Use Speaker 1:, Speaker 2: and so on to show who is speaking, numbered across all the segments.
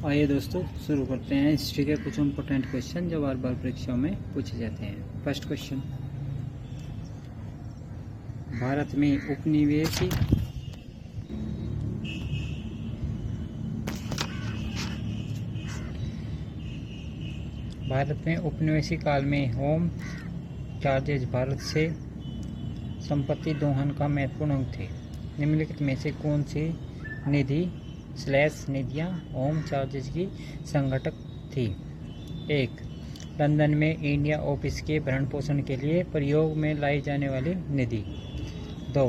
Speaker 1: आइए दोस्तों शुरू करते हैं हिस्ट्री के कुछ इम्पोर्टेंट क्वेश्चन जो बार बार परीक्षाओं में पूछे जाते हैं। फर्स्ट क्वेश्चन, भारत में उपनिवेशी काल में होम चार्जेज भारत से संपत्ति दोहन का महत्वपूर्ण अंग थे। निम्नलिखित में से कौन सी निधियां होम चार्जेज की संघटक थी? 1. लंदन में इंडिया ऑफिस के भरण पोषण के लिए प्रयोग में लाई जाने वाली निधि। 2.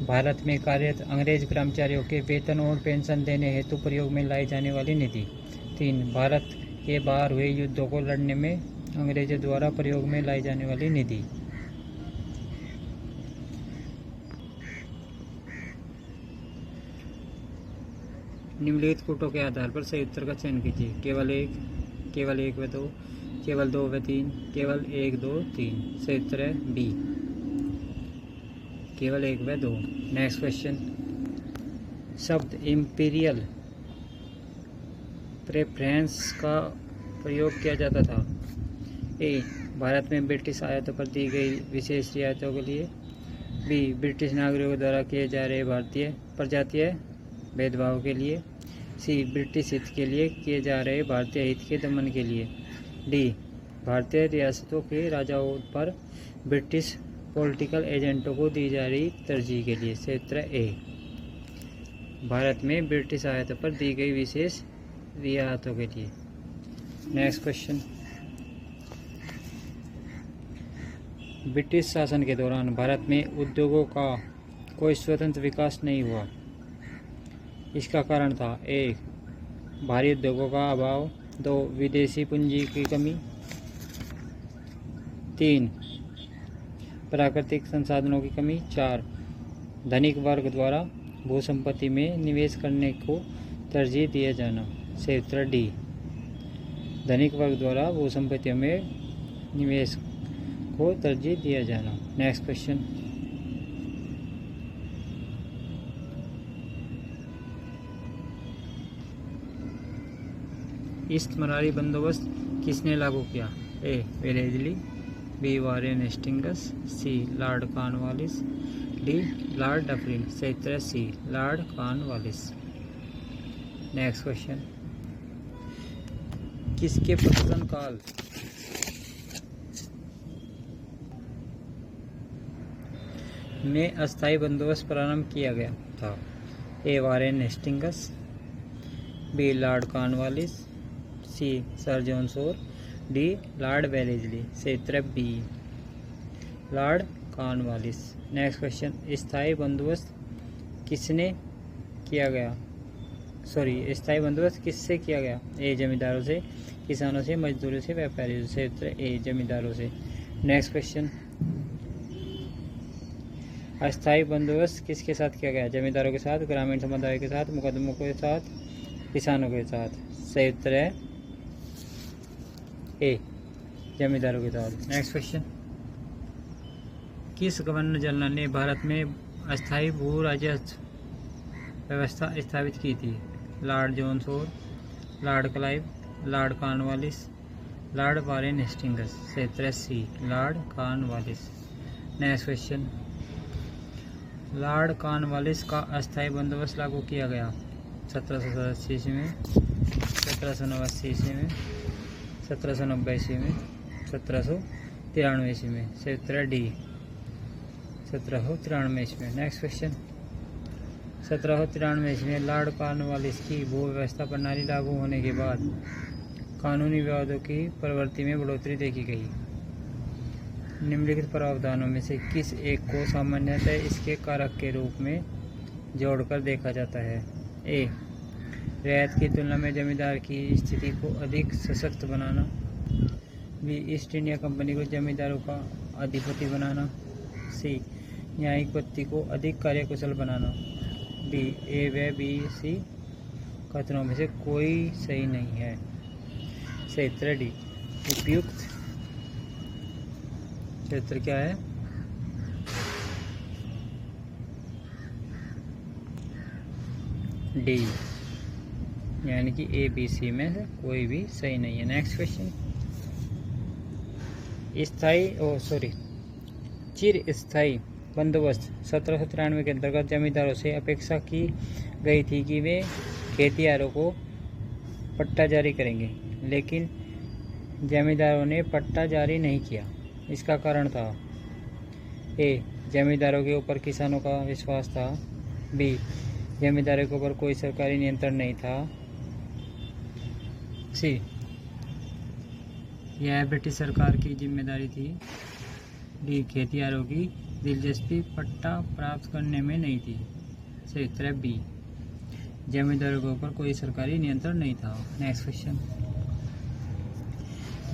Speaker 1: भारत में कार्यरत अंग्रेज कर्मचारियों के वेतन और पेंशन देने हेतु प्रयोग में लाई जाने वाली निधि। 3. भारत के बाहर हुए युद्धों को लड़ने में अंग्रेजों द्वारा प्रयोग में लाई जाने वाली निधि। निम्नलिखित कूटों के आधार पर सही उत्तर का चयन कीजिए। केवल एक व दो, केवल 2 व 3, केवल 1, 2, 3। सही उत्तर है बी, केवल 1 व 2। नेक्स्ट क्वेश्चन, शब्द इंपीरियल प्रेफरेंस का प्रयोग किया जाता था। ए. भारत में ब्रिटिश आयातों पर दी गई विशेष रियायतों के लिए। बी. ब्रिटिश नागरिकों द्वारा किए जा रहे भारतीय प्रजातीय भेदभाव के लिए। सी. ब्रिटिश हित के लिए किए जा रहे भारतीय हित के दमन के लिए। डी. भारतीय रियासतों के राजाओं पर ब्रिटिश पॉलिटिकल एजेंटों को दी जा रही तरजीह के लिए। सही उत्तर ए, भारत में ब्रिटिश आयातों पर दी गई विशेष रियायतों के लिए। नेक्स्ट क्वेश्चन, ब्रिटिश शासन के दौरान भारत में उद्योगों का कोई स्वतंत्र विकास नहीं हुआ। इसका कारण था: 1. भारी उद्योगों का अभाव। 2. विदेशी पूंजी की कमी। 3. प्राकृतिक संसाधनों की कमी। 4. धनिक वर्ग द्वारा भूसंपत्ति में निवेश करने को तरजीह दिया जाना। सही उत्तर डी, धनिक वर्ग द्वारा भूसंपत्तियों में निवेश को तरजीह दिया जाना। नेक्स्ट क्वेश्चन, ईस्ट मराठी बंदोबस्त किसने लागू किया? A. Wellesley. B. Warren Hastings. C. Lord Cornwallis. D. Lord Dufferin. सही उत्तर C, Lord Cornwallis. Next question, किसके प्रशासन काल में अस्थायी बंदोबस्त प्रारंभ किया गया था? A. Warren Hastings. B. Lord Cornwallis. C. Sir John Shore. D. Lord Wellesley. सही उत्तर B, Lord Cornwallis. Next question, स्थायी बंदोबस्त किससे किया गया? ए. जमींदारों से, किसानों से, मजदूरों से, व्यापारियों से। सही उत्तर ए, जमींदारों से। नेक्स्ट क्वेश्चन, अस्थायी बंदोबस्त किसके साथ किया गया? जमींदारों के साथ, ग्रामीण समुदाय के साथ, मुकदमों के साथ, किसानों के साथ। सही उत्तर है ए, जमींदारों के साथ। नेक्स्ट क्वेश्चन, किस गवर्नर जनरल ने भारत में अस्थायी भू राजस्व व्यवस्था स्थापित की थी? Lord John Shore, Lord Clive, Lord Cornwallis, Lord Warren Hastings. सही उत्तर C, Lord Cornwallis. Next question, Lord Cornwallis का अस्थायी बंदोबस्त लागू किया गया 1787 ईस्वी में, 1789 ईस्वी में, 1790 ईस्वी में, 1793 ईस्वी में। सही उत्तर डी, 1793 ईस्वी में। नेक्स्ट क्वेश्चन, 1793 ईस्वी में लॉर्ड कॉर्नवालिस की भू व्यवस्था प्रणाली लागू होने के बाद कानूनी विवादों की प्रवृत्ति में बढ़ोतरी देखी गई। निम्नलिखित प्रावधानों में से किस एक को सामान्यतः इसके कारक के रूप में जोड़कर देखा जाता है? ए. रियायत की तुलना में जमींदार की स्थिति को अधिक सशक्त बनाना। बी. ईस्ट इंडिया कंपनी को जमींदारों का अधिपति बनाना। सी. न्यायिक व्यक्ति को अधिक कार्यकुशल बनाना। डी. ए व बी सी कथनों में से कोई सही नहीं है। सही उत्तर डी, उपयुक्त क्षेत्र क्या है? डी। यानी कि ए बी सी में से कोई भी सही नहीं है। नेक्स्ट क्वेश्चन, चिर स्थायी बंदोबस्त 1793 के अंतर्गत जमींदारों से अपेक्षा की गई थी कि वे खेतियारों को पट्टा जारी करेंगे, लेकिन जमींदारों ने पट्टा जारी नहीं किया। इसका कारण था ए, जमींदारों के ऊपर किसानों का विश्वास था, बी, जमींदारों के ऊपर कोई सरकारी नियंत्रण नहीं था, सी, यह ब्रिटिश सरकार की जिम्मेदारी थी, डी, खेतियारों की दिलचस्पी पट्टा प्राप्त करने में नहीं थी। सही उत्तर है बी, जमींदारों के ऊपर कोई सरकारी नियंत्रण नहीं था। नेक्स्ट क्वेश्चन,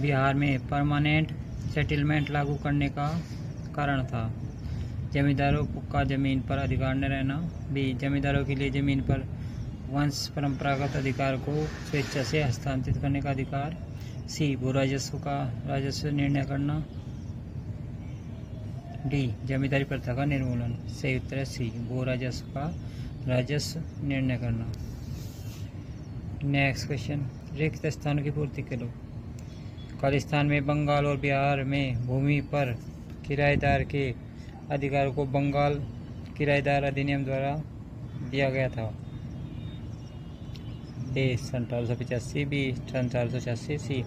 Speaker 1: बिहार में परमानेंट सेटलमेंट लागू करने का कारण था, जमींदारों का जमीन पर अधिकार न रहना, बी, जमींदारों के लिए जमीन पर वंश परंपरागत अधिकार को स्वेच्छा से हस्तांतरित करने का अधिकार, सी, भू राजस्व का राजस्व निर्णय करना, डी, जमींदारी प्रथा का निर्मूलन। सही उत्तर है सी, भू राजस्व का राजस्व निर्णय करना। नेक्स्ट क्वेश्चन, रिक्त स्थानों की पूर्ति करो। खालिस्तान में बंगाल और बिहार में भूमि पर किराएदार के अधिकारों को बंगाल किराएदार अधिनियम द्वारा दिया गया था। ए, सन 1885, बी, सन 1886, सी,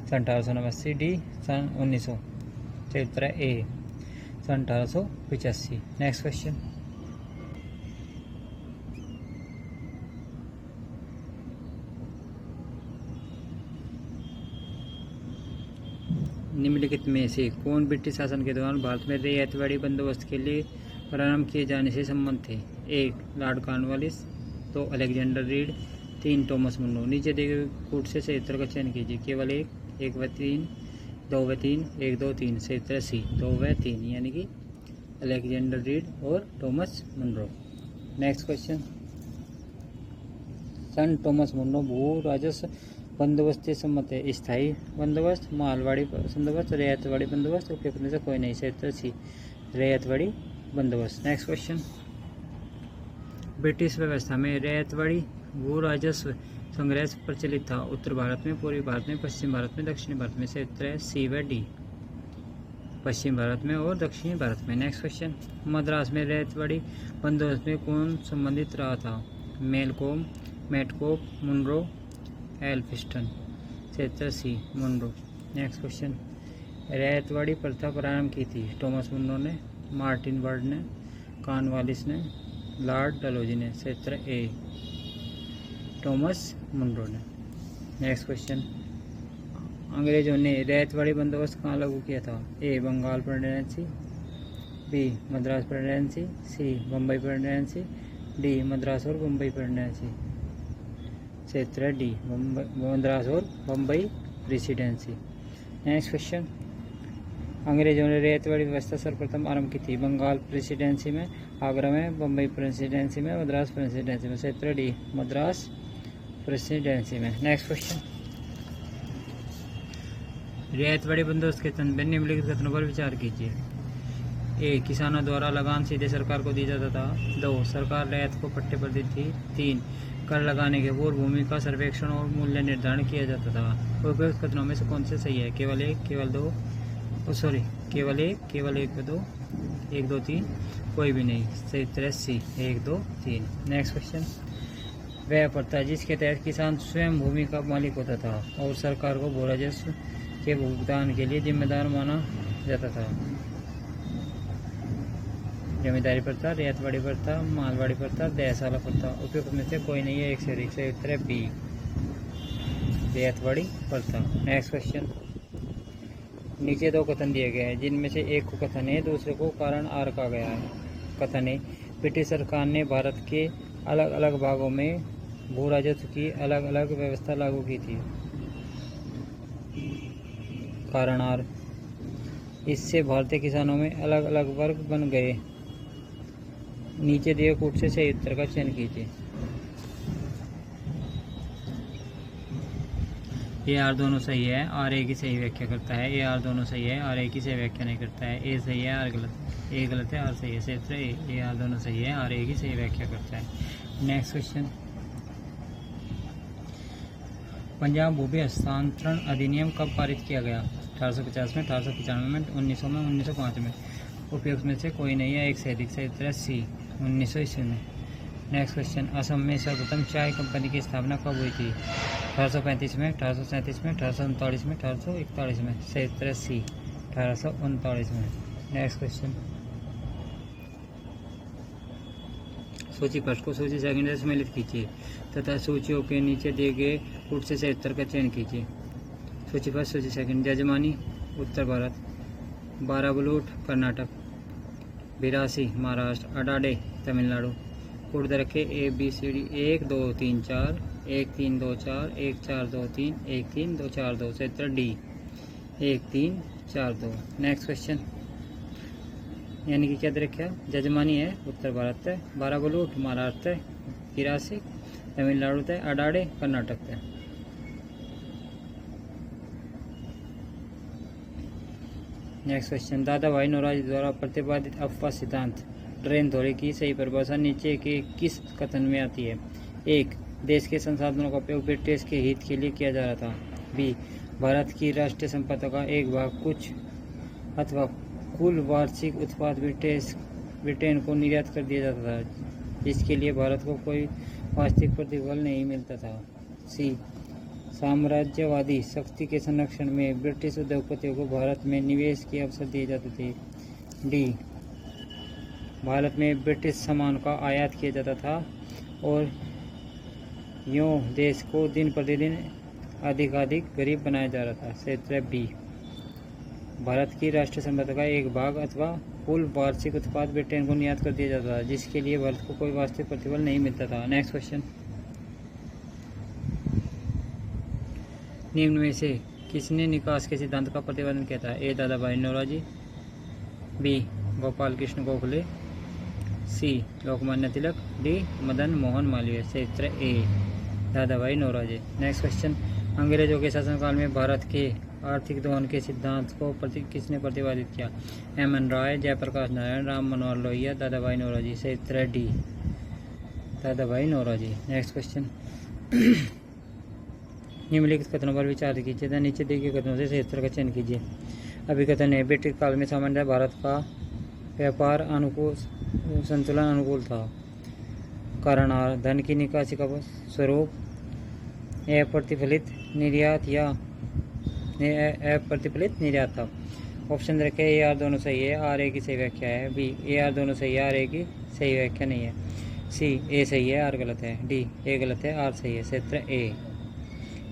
Speaker 1: सन 1889, डी, सन 1900। सही उत्तर है ए, सन 1885। नेक्स्ट क्वेश्चन, निम्नलिखित में से कौन ब्रिटिश शासन के दौरान भारत में रियायतवाड़ी बंदोबस्त के लिए प्रारंभ किए जाने से संबंध थे? एक, लॉर्ड कॉर्नवालिस, दो, अलेक्जेंडर रीड, तीन, टॉमस मुनरो। नीचे दिए गए कूट से सही उत्तर का चयन कीजिए। केवल एक व तीन, दो व तीन, एक, दो, तीन। सही उत्तर सी, दो व तीन, यानी कि अलेक्जेंडर रीड और टॉमस मुनरो। नेक्स्ट क्वेश्चन, सन टॉमस मुनरो भू राजस्व बंदोबस्त से सम्मत है। स्थायी बंदोबस्त, मालवाड़ी बंदोबस्त, रियायतवाड़ी बंदोबस्त, उपयुक्त में से कोई नहीं। सही उत्तर सी, रियायतवाड़ी बंदोबस्त। नेक्स्ट क्वेश्चन, ब्रिटिश व्यवस्था में रियायतवाड़ी भू राजस्व संग्रह प्रचलित था। उत्तर भारत में, पूर्वी भारत में, पश्चिम भारत में, दक्षिणी भारत में। सही उत्तर है सी व डी, पश्चिम भारत में और दक्षिणी भारत में। नेक्स्ट क्वेश्चन, मद्रास में रियायतवाड़ी बंदोबस्त में कौन संबंधित रहा था? Malcolm, Metcalfe, Munro, Elphinstone. सही उत्तर C, Munro. Next question, Ryotwari प्रथा प्रारंभ की थी? टॉमस मुनरो ने, मार्टिन बर्ड ने, कॉर्नवालिस ने, लॉर्ड डलहौजी ने। सही उत्तर ए, टॉमस मुनरो ने। नेक्स्ट क्वेश्चन, अंग्रेजों ने रियायतवाड़ी बंदोबस्त कहाँ लागू किया था? A, Bengal Presidency, B, Madras Presidency, C, Bombay Presidency, D, Madras और बम्बई प्रेसिडेंसी। सही उत्तर है डी, मद्रास और बम्बई प्रेसिडेंसी। नेक्स्ट क्वेश्चन, अंग्रेजों ने रियायतवाड़ी व्यवस्था सर्वप्रथम आरंभ की थी? बंगाल प्रेसिडेंसी में, आगरा में, बम्बई प्रेसिडेंसी में, मद्रास प्रेसिडेंसी में। सही उत्तर डी, मद्रास प्रेसिडेंसी में। नेक्स्ट क्वेश्चन, रियायतवाड़ी बंदोबस्त के तहत निम्नलिखित कथनों पर विचार कीजिए। ए, किसानों द्वारा लगान सीधे सरकार को दी जाता था। 2, सरकार रियायत को पट्टे पर दी थी। 3, कर लगाने के पूर्व भूमि का सर्वेक्षण और मूल्य निर्धारण किया जाता था। उपयुक्त कथनों में से कौन से सही है? केवल एक, केवल दो, केवल एक व दो, 1, 2, 3, कोई भी नहीं। सही उत्तर है सी, 1, 2, 3। नेक्स्ट क्वेश्चन, वह प्रथा जिसके तहत किसान स्वयं भूमि का मालिक होता था और सरकार को भू राजस्व के भुगतान के लिए जिम्मेदार माना जाता था? जमींदारी प्रथा, रियायतवाड़ी प्रथा, मालवाड़ी प्रथा, दहसाला प्रथा। उपयुक्त में से कोई नहीं है, एक से अधिक। सही उत्तर है बी, रियायतवाड़ी प्रथा। नेक्स्ट क्वेश्चन, नीचे 2 कथन दिए गए हैं, जिनमें से एक को कथन है, दूसरे को कारण आर कहा गया है। कथन है, ब्रिटिश सरकार ने भारत के अलग अलग भागों में भू राजस्व की अलग अलग व्यवस्था लागू की थी। कारण आर, इससे भारतीय किसानों में अलग अलग वर्ग बन गए। नीचे दिए कूट से सही उत्तर का चयन कीजिए। ए, आर दोनों सही है, आर ए की सही व्याख्या करता है। ए, आर दोनों सही है, आर ए की सही व्याख्या नहीं करता है। ए सही है, आर गलत, ए गलत है, आर सही है। सही उत्तर ए, आर दोनों सही है, आर ए की सही व्याख्या करता है। नेक्स्ट क्वेश्चन, पंजाब भूमि हस्तांतरण अधिनियम कब पारित किया गया? 1850 में, 1895 में, 1900 में, 1905 में। उपयुक्त में से कोई नहीं है, एक से अधिक। सही उत्तर है सी, 1900 ईस्वी में। नेक्स्ट क्वेश्चन, असम में सर्वप्रथम चाय कंपनी की स्थापना कब हुई थी? 1835 में, 1837 में, 1839 में, 1841 में। सही उत्तर है सी, 1839 में। नेक्स्ट क्वेश्चन, सूची फर्स्ट को सूची सेकंड से सम्मिलित कीजिए तथा सूचियों के नीचे दिए गए कूट से सही उत्तर का चयन कीजिए। सूची फर्स्ट, सूची सेकंड। जजमानी उत्तर भारत, बाराबलूट कर्नाटक, बिरासी महाराष्ट्र, अडाडे तमिलनाडु। कूट दरखे ए बी सी डी 1 2 3 4, 1 3 2 4, 1 4 2 3, 1 3 2 4 2। सही उत्तर डी, 1 3 4 2। नेक्स्ट क्वेश्चन, यानी कि क्या दरख्या? जजमानी है उत्तर भारत है, बाराबलूट महाराष्ट्र है, बिरासी तमिलनाडु है, अडाडे कर्नाटक है। नेक्स्ट क्वेश्चन, दादा भाई नौरोजी द्वारा प्रतिपादित अफवाह सिद्धांत ड्रेन थ्योरी की सही परिभाषा नीचे के किस कथन में आती है? 1. देश के संसाधनों का उपयोग ब्रिटिश के हित के लिए किया जा रहा था। बी. भारत की राष्ट्रीय संपदा का एक भाग कुछ अथवा कुल वार्षिक उत्पाद ब्रिटेन को निर्यात कर दिया जाता था, जिसके लिए भारत को कोई वास्तविक प्रतिफल नहीं मिलता था। सी. साम्राज्यवादी शक्ति के संरक्षण में ब्रिटिश उद्योगपतियों को भारत में निवेश के अवसर दिए जाते थे। डी. भारत में ब्रिटिश सामान का आयात किया जाता था और यूँ देश को दिन प्रतिदिन अधिकाधिक गरीब बनाया जा रहा था। सही बी. भारत की राष्ट्रीय संपदा का एक भाग अथवा कुल वार्षिक उत्पाद ब्रिटेन को निर्यात कर दिया जाता था, जिसके लिए भारत को कोई वास्तविक प्रतिफल नहीं मिलता था। नेक्स्ट क्वेश्चन, निम्न में से किसने निकास के सिद्धांत का प्रतिपादन किया था? ए. दादा भाई नौरोजी, बी. गोपाल कृष्ण गोखले, सी. लोकमान्य तिलक, डी. मदन मोहन मालवीय। सही उत्तर ए, दादा भाई नौरोजी। नेक्स्ट क्वेश्चन, अंग्रेजों के शासनकाल में भारत के आर्थिक दोहन के सिद्धांत को किसने प्रतिपादित किया? एम एन राय, जयप्रकाश नारायण, राम मनोहर लोहिया, दादा भाई नौरोजी। सही उत्तर D, Dadabhai Naoroji. Next question, निम्नलिखित कथनों पर विचार कीजिए तथा नीचे दिए गए कथनों से सही उत्तर का चयन कीजिए। अभिकथन है, ब्रिटिश काल में सामान्य भारत का व्यापार अनुकूल संतुलन अनुकूल था। कारण आर, धन की निकासी का स्वरूप अप्रतिफलित निर्यात या अप्रतिफलित निर्यात था। ऑप्शन रखे ए आर दोनों सही है, आर ए की सही व्याख्या है। बी. ए आर दोनों सही है, आर ए की सही व्याख्या नहीं है। सी. ए सही है, आर गलत है। डी. ए गलत है, आर सही है। क्षेत्र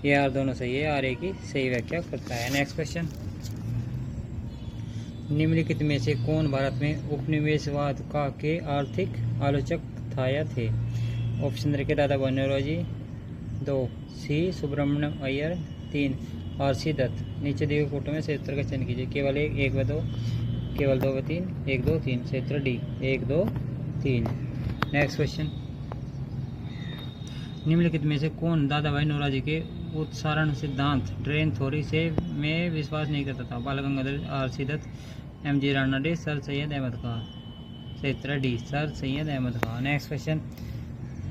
Speaker 1: ए आर दोनों सही है, आर ए की सही व्याख्या करता है। नेक्स्ट क्वेश्चन, निम्नलिखित में से कौन भारत में उपनिवेशवाद का के आर्थिक आलोचक था या थे? ऑप्शन रखे दादा भाई नौरोजी, 2. सी. सुब्रमण्यम अय्यर, 3. आर.सी. दत्त। नीचे दिए गए कोटों में सही उत्तर का चयन कीजिए। केवल 1 व 2, केवल 2 व 3, 1 2 3। क्षेत्र डी, 1 2 3। नेक्स्ट क्वेश्चन, निम्नलिखित में से कौन दादा भाई नौरोजी के उत्सारण सिद्धांत ड्रेन थ्योरी से में विश्वास नहीं करता था? Bal Gangadhar, R C. Dutt, M G. Ranade, sir Syed Ahmad Khan. क्षेत्र D, sir Syed Ahmad Khan. Next question,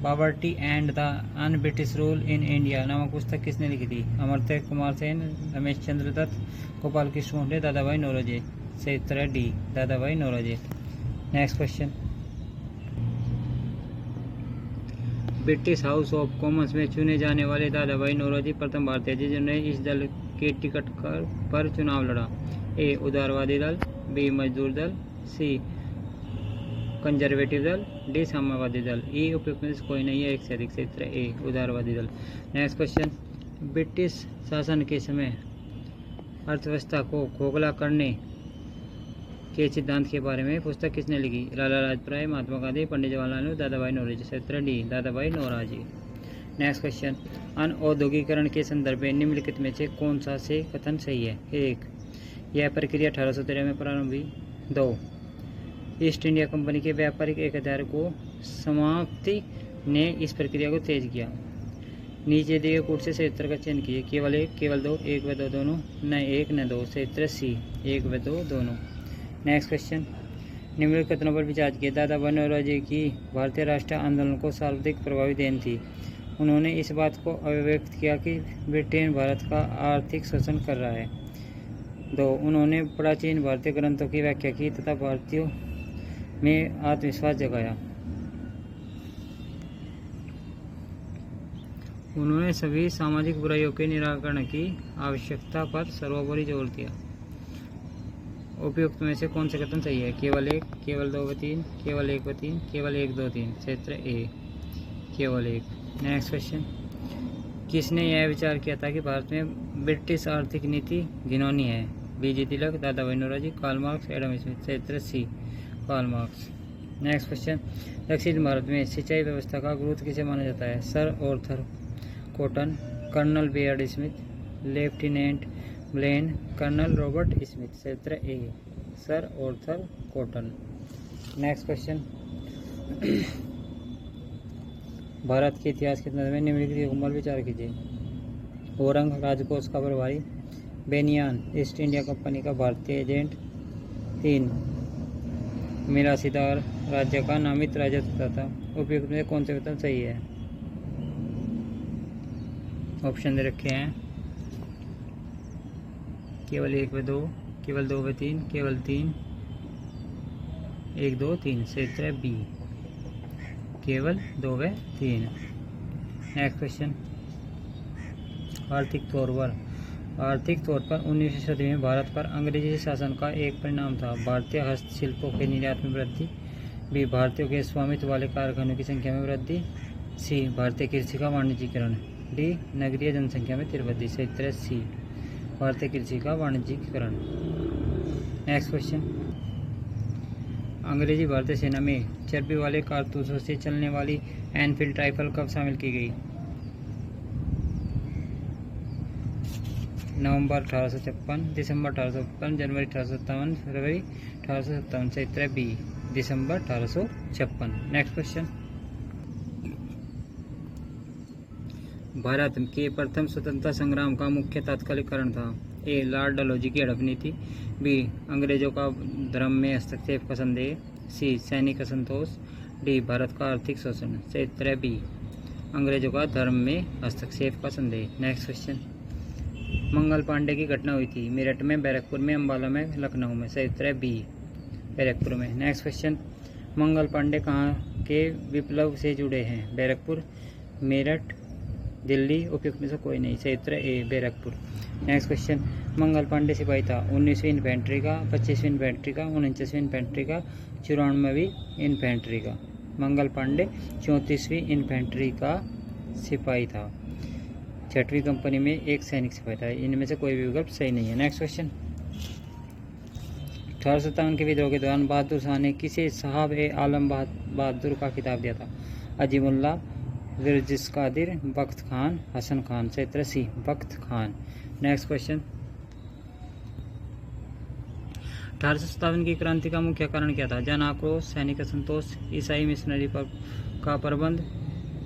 Speaker 1: poverty and the un British rule in India नामक पुस्तक किसने लिखी थी? अमर्त्य कुमार सेन, रमेश चंद्र दत्त, गोपाल कृष्ण गोखले, दादा भाई नौरोजी। सही उत्तर है D, Dadabhai Naoroji. Next question, British House of Commons में चुने जाने वाले दादा भाई नौरोजी प्रथम भारतीय जिन्होंने इस दल के टिकट पर चुनाव लड़ा। ए. उदारवादी दल, बी. मजदूर दल, सी. कंजर्वेटिव दल, डी. साम्यवादी दल। ई उपयुक्त में से कोई नहीं है, एक से अधिक। क्षेत्र ए, उदारवादी दल। नेक्स्ट क्वेश्चन, ब्रिटिश शासन के समय अर्थव्यवस्था को खोखला करने के सिद्धांत के बारे में पुस्तक किसने लिखी? लाला लाजपत राय, महात्मा गांधी, पंडित जवाहरलाल नेहरू, दादा भाई नौरोजी। क्षेत्र D, Dadabhai Naoroji. Next question, अनऔद्योगिकरण के संदर्भ में निम्नलिखित में से कौन सा से कथन सही है? 1. यह प्रक्रिया 1813 में प्रारंभ हुई। 2. ईस्ट इंडिया कंपनी के व्यापारिक एकाधिकार को समाप्ति ने इस प्रक्रिया को तेज किया। नीचे दिए कूट से सही उत्तर का चयन कीजिए। केवल 1, केवल 2, 1 व 2 दोनों, न 1 न 2। सही उत्तर सी, 1 व 2 दोनों। नेक्स्ट क्वेश्चन, निम्नलिखित कथनों पर विचार किए। दादा भाई नौरोजी की भारतीय राष्ट्रीय आंदोलन को सर्वाधिक प्रभावी देन थी। उन्होंने इस बात को अभिव्यक्त किया कि ब्रिटेन भारत का आर्थिक शोषण कर रहा है। 2. उन्होंने प्राचीन भारतीय ग्रंथों की व्याख्या की तथा भारतीयों में आत्मविश्वास जगाया। उन्होंने सभी सामाजिक बुराइयों के निराकरण की आवश्यकता पर सर्वोपरि जोर दिया। उपयुक्त में से कौन से कथन सही है? केवल 1, केवल 2 व 3, केवल 1 व 3, केवल 1, 2, 3। क्षेत्र ए केवल 1। नेक्स्ट क्वेश्चन, किसने यह विचार किया था कि भारत में ब्रिटिश आर्थिक नीति घिनौनी है? बीजी Tilak, Dadabhai Naoroji, Karl Marx, Adam Smith. क्षेत्र C Karl Marx. Next question, दक्षिण भारत में सिंचाई व्यवस्था का गुरुत्व किसे माना जाता है? Sir Arthur Cotton, colonel Baird Smith, lieutenant Blane, colonel Robert Smith. क्षेत्र A sir Arthur Cotton. Next question, भारत के इतिहास के संदर्भ में निम्नलिखित पर विचार कीजिए। औरंग राजकोष का प्रभारी, बेनियान ईस्ट इंडिया कंपनी का भारतीय एजेंट। 3. मिरासीदार राज्य का नामित राजत्व था। उपयुक्त में कौन से कथन सही है? ऑप्शन दे रखे हैं, केवल 1 व 2, केवल 2 व 3, केवल 3, 1, 2, 3। क्षेत्र बी केवल 2 व 3। नेक्स्ट क्वेश्चन, आर्थिक तौर पर 19वीं सदी में भारत पर अंग्रेजी शासन का एक परिणाम था। भारतीय हस्तशिल्पों के निर्यात में वृद्धि। बी. भारतीयों के स्वामित्व वाले कारखानों की संख्या में वृद्धि। सी. भारतीय कृषि का वाणिज्यीकरण। डी. नगरीय जनसंख्या में तीव्र वृद्धि। क्षेत्र सी भारतीय कृषि का वाणिज्यीकरण। नेक्स्ट क्वेश्चन, अंग्रेजी भारतीय सेना में चर्बी वाले कारतूसों से चलने वाली एनफील्ड राइफल कब शामिल की गई? नवंबर 1856, दिसंबर 1855, जनवरी 1857, फरवरी 1857। क्षेत्र बी दिसंबर 1856। नेक्स्ट क्वेश्चन, भारत के प्रथम स्वतंत्रता संग्राम का मुख्य तात्कालिक कारण था। ए. लॉर्ड डलहौजी की हड़प नीति। बी. अंग्रेजों का धर्म में हस्तक्षेप का संदेह। सी. सैनिक असंतोष। डी. भारत का आर्थिक शोषण। क्षेत्र बी अंग्रेजों का धर्म में हस्तक्षेप का संदेह। नेक्स्ट क्वेश्चन, मंगल पांडे की घटना हुई थी मेरठ में, बैरकपुर में, अंबाला में, लखनऊ में। क्षेत्र बी बैरकपुर में। नेक्स्ट क्वेश्चन, मंगल पांडे कहाँ के विप्लव से जुड़े हैं? बैरकपुर, मेरठ, दिल्ली। उपयुक्त में से कोई नहीं। क्षेत्र ए बैरकपुर। नेक्स्ट क्वेश्चन, मंगल पांडे सिपाही था 19वीं इन्फेंट्री का, 25वीं इन्फेंट्री का, 49वीं इन्फेंट्री का, 94वीं इन्फेंट्री का। मंगल पांडे 34वीं इन्फेंट्री का सिपाही था। 6वीं कंपनी में एक सैनिक सिपाही था। इनमें से कोई भी विकल्प सही नहीं है। नेक्स्ट क्वेश्चन, 1857 के विद्रोह के दौरान बहादुर शाह ने किसे साहब ए आलम बहादुर का खिताब दिया था? अजीमुल्ला, विरजिस कादिर, बख्त खान, हसन खान। क्षेत्र सी बख्त खान। नेक्स्ट क्वेश्चन, 1857 की क्रांति का मुख्य कारण क्या था? जन आक्रोश, सैनिक असंतोष, ईसाई मिशनरी का प्रबंध,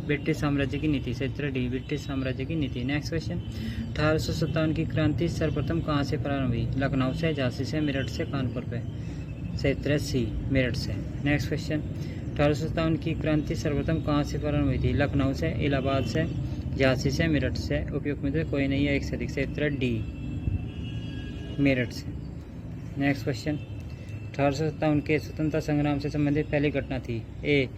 Speaker 1: ब्रिटिश साम्राज्य की नीति। क्षेत्र डी ब्रिटिश साम्राज्य की नीति। नेक्स्ट क्वेश्चन, 1857 की क्रांति सर्वप्रथम कहाँ से प्रारंभ हुई? लखनऊ से, झांसी से, मेरठ से, कानपुर पे। क्षेत्र सी मेरठ से। नेक्स्ट क्वेश्चन, 1857 की क्रांति सर्वप्रथम कहाँ से प्रारंभ हुई थी? लखनऊ से, इलाहाबाद से, झांसी से, मेरठ से। उपयुक्त में से कोई नहीं है, एक से अधिक। क्षेत्र डी मेरठ से। नेक्स्ट क्वेश्चन, 1857 के स्वतंत्रता संग्राम से संबंधित पहली घटना थी। ए.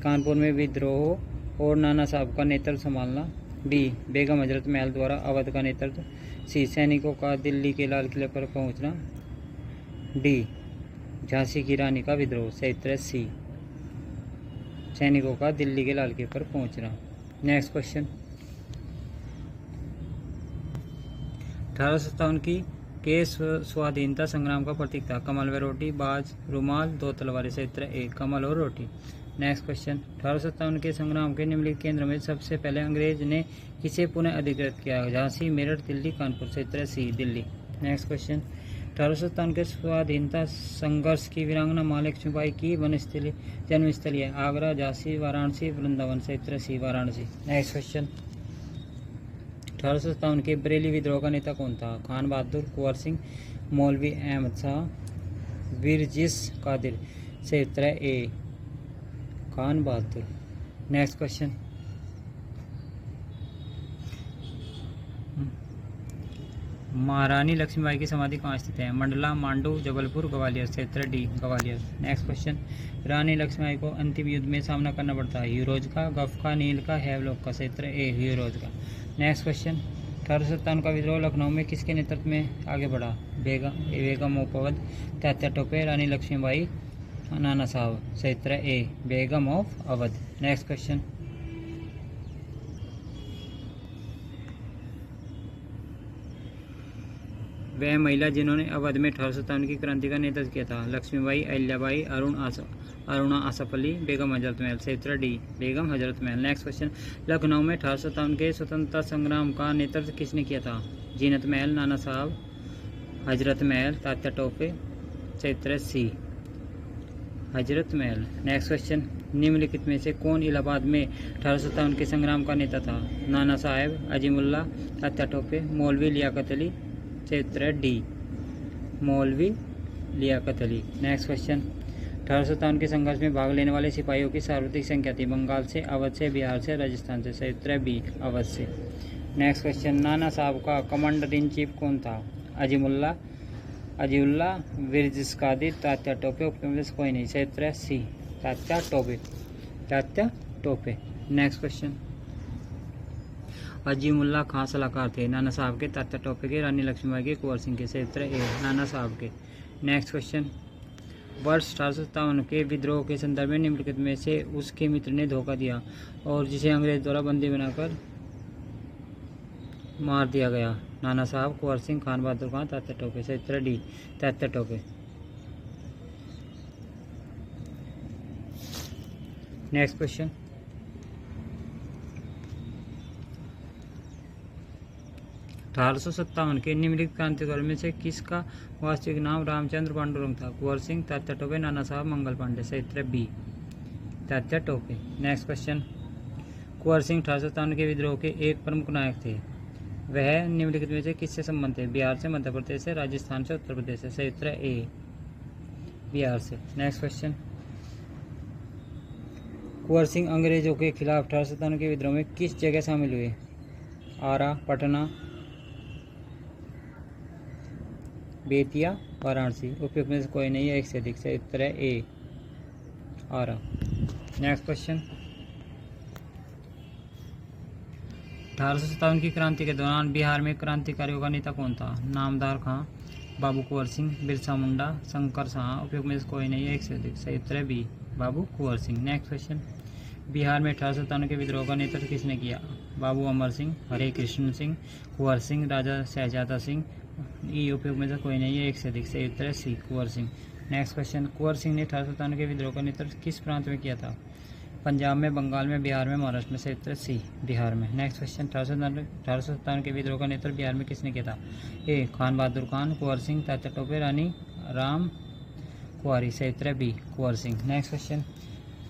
Speaker 1: कानपुर में विद्रोह और नाना साहब का नेतृत्व संभालना। बी. बेगम हजरत महल द्वारा अवध का नेतृत्व। सी. सैनिकों का दिल्ली के लाल किले पर पहुंचना। डी. झांसी की रानी का विद्रोह। क्षेत्र सी सैनिकों का दिल्ली के लाल किले पर पहुंचना। नेक्स्ट क्वेश्चन, 1857 की के स्वाधीनता संग्राम का प्रतीक था। कमल व रोटी, बाज, रुमाल, 2 तलवारें। क्षेत्र ए कमल और रोटी। नेक्स्ट क्वेश्चन, 1857 के संग्राम के निम्नलिखित केंद्र में सबसे पहले अंग्रेज ने किसे पुनः अधिकृत किया? झांसी, मेरठ, दिल्ली, कानपुर। क्षेत्र सी दिल्ली। नेक्स्ट क्वेश्चन, 1857 के स्वाधीनता संघर्ष की वीरांगना माँ लक्ष्मीबाई की जन्मस्थली है। आगरा, झांसी, वाराणसी, वृंदावन। क्षेत्र सी वाराणसी। नेक्स्ट क्वेश्चन, 1857 के बरेली विद्रोह का नेता कौन था? खान बहादुर, कुंवर सिंह, मौलवी अहमद शाह, विरजिस कादिर। क्षेत्र ए खान बहादुर। नेक्स्ट क्वेश्चन, महारानी लक्ष्मीबाई की समाधि कहाँ स्थित है? मंडला, मांडू, जबलपुर, ग्वालियर। क्षेत्र डी ग्वालियर। नेक्स्ट क्वेश्चन, रानी लक्ष्मीबाई को अंतिम युद्ध में सामना करना पड़ता है? हीरोज का, गफ का, नील का, हैवलॉक का। क्षेत्र ए हीरोज का। नेक्स्ट क्वेश्चन, 1857 का विद्रोह लखनऊ में किसके नेतृत्व में आगे बढ़ा? बेगम ऑफ अवध, तात्या टोपे, रानी लक्ष्मीबाई, नाना साहब। क्षेत्र ए बेगम ऑफ अवध। नेक्स्ट क्वेश्चन, वह महिला जिन्होंने अवध में 1857 की क्रांति का नेतृत्व किया था? लक्ष्मीबाई, अहिल्याबाई, अरुणा आसफ अली, बेगम हजरत महल। क्षेत्र D Begum Hazrat Mahal. Next question, Lucknow में 1857 के स्वतंत्रता संग्राम का नेतृत्व किसने किया था? जीनत महल, नाना साहब, हजरत महल, तात्या टोपे। क्षेत्र सी हजरत महल। नेक्स्ट क्वेश्चन, निम्नलिखित में से कौन इलाहाबाद में 1857 के संग्राम का नेता था? नाना साहेब, अजीमुल्ला, तात्या टोपे, मौलवी लियाकत अली। क्षेत्र डी मौलवी लियाकत अली। नेक्स्ट क्वेश्चन, 1857 के संघर्ष में भाग लेने वाले सिपाहियों की सर्वाधिक संख्या थी? बंगाल से, अवध से, बिहार से, राजस्थान से। क्षेत्र बी अवध से। नेक्स्ट क्वेश्चन, नाना साहब का कमांडर इन चीफ कौन था? अजीमुल्ला, विरजिस कादिर, तात्या टोपे, उपमें से कोई नहीं। क्षेत्र सी तात्या टोपे। नेक्स्ट क्वेश्चन, अजीमुल्ला खां सलाहकार थे? नाना साहब के, तात्या टोपे के, रानी लक्ष्मीबाई के, कुंवर सिंह के। क्षेत्र ए नाना साहब के। नेक्स्ट क्वेश्चन, वर्ष 1857 के विद्रोह के संदर्भ में निम्नलिखित में से उसके मित्र ने धोखा दिया और जिसे अंग्रेज द्वारा बंदी बनाकर मार दिया गया? नाना साहब, कुंवर सिंह, खान बहादुर खां, तात्या टोपे। क्षेत्र D Tatya Tope. Next question, 1857 के निम्नलिखित क्रांतिकारियों में से किसका वास्तविक नाम रामचंद्र पांडुरंग था? कुंवर सिंह, तात्या टोपे, नाना साहब, मंगल पांडे। क्षेत्र B Tatya Tope. Next question, Kunwar Singh 1857 के विद्रोह के एक प्रमुख नायक थे। वह निम्नलिखित में से किससे संबंध थे? बिहार से, मध्य प्रदेश से, राजस्थान से, उत्तर प्रदेश से। क्षेत्र ए बिहार से। नेक्स्ट क्वेश्चन, कुंवर सिंह अंग्रेजों के खिलाफ 1857 के विद्रोह में किस जगह शामिल हुए? आरा, पटना, बेतिया, वाराणसी। उपयुक्त में से कोई नहीं है, एक से अधिक। क्षेत्र ए आरा। नेक्स्ट क्वेश्चन, 1857 की क्रांति के दौरान बिहार में क्रांतिकारियों का नेता कौन था? नामदार खां, बाबू कुंवर सिंह, बिरसा मुंडा, शंकर शाह। उपयुक्त में से कोई नहीं है, एक से अधिक। क्षेत्र बी बाबू कुंवर सिंह। नेक्स्ट क्वेश्चन, बिहार में 1857 के विद्रोह का नेतृत्व किसने किया? बाबू अमर सिंह, हरे कृष्ण सिंह, कुंवर सिंह, राजा शहजादा सिंह। ई उपयोग में से कोई नहीं है, एक से अधिक। क्षेत्र सी कुंवर सिंह। नेक्स्ट क्वेश्चन, कुंवर सिंह ने 1857 के विद्रोह का नेतृत्व किस प्रांत में किया था? पंजाब में, बंगाल में, बिहार में, महाराष्ट्र में। क्षेत्र सी बिहार में। नेक्स्ट क्वेश्चन, 1857 के विद्रोह का नेतृत्व बिहार में किसने किया था? ए खान बहादुर खान, कुंवर सिंह, तात्या टोपे, रानी राम कुंवारी। क्षेत्र B Kunwar Singh. Next question,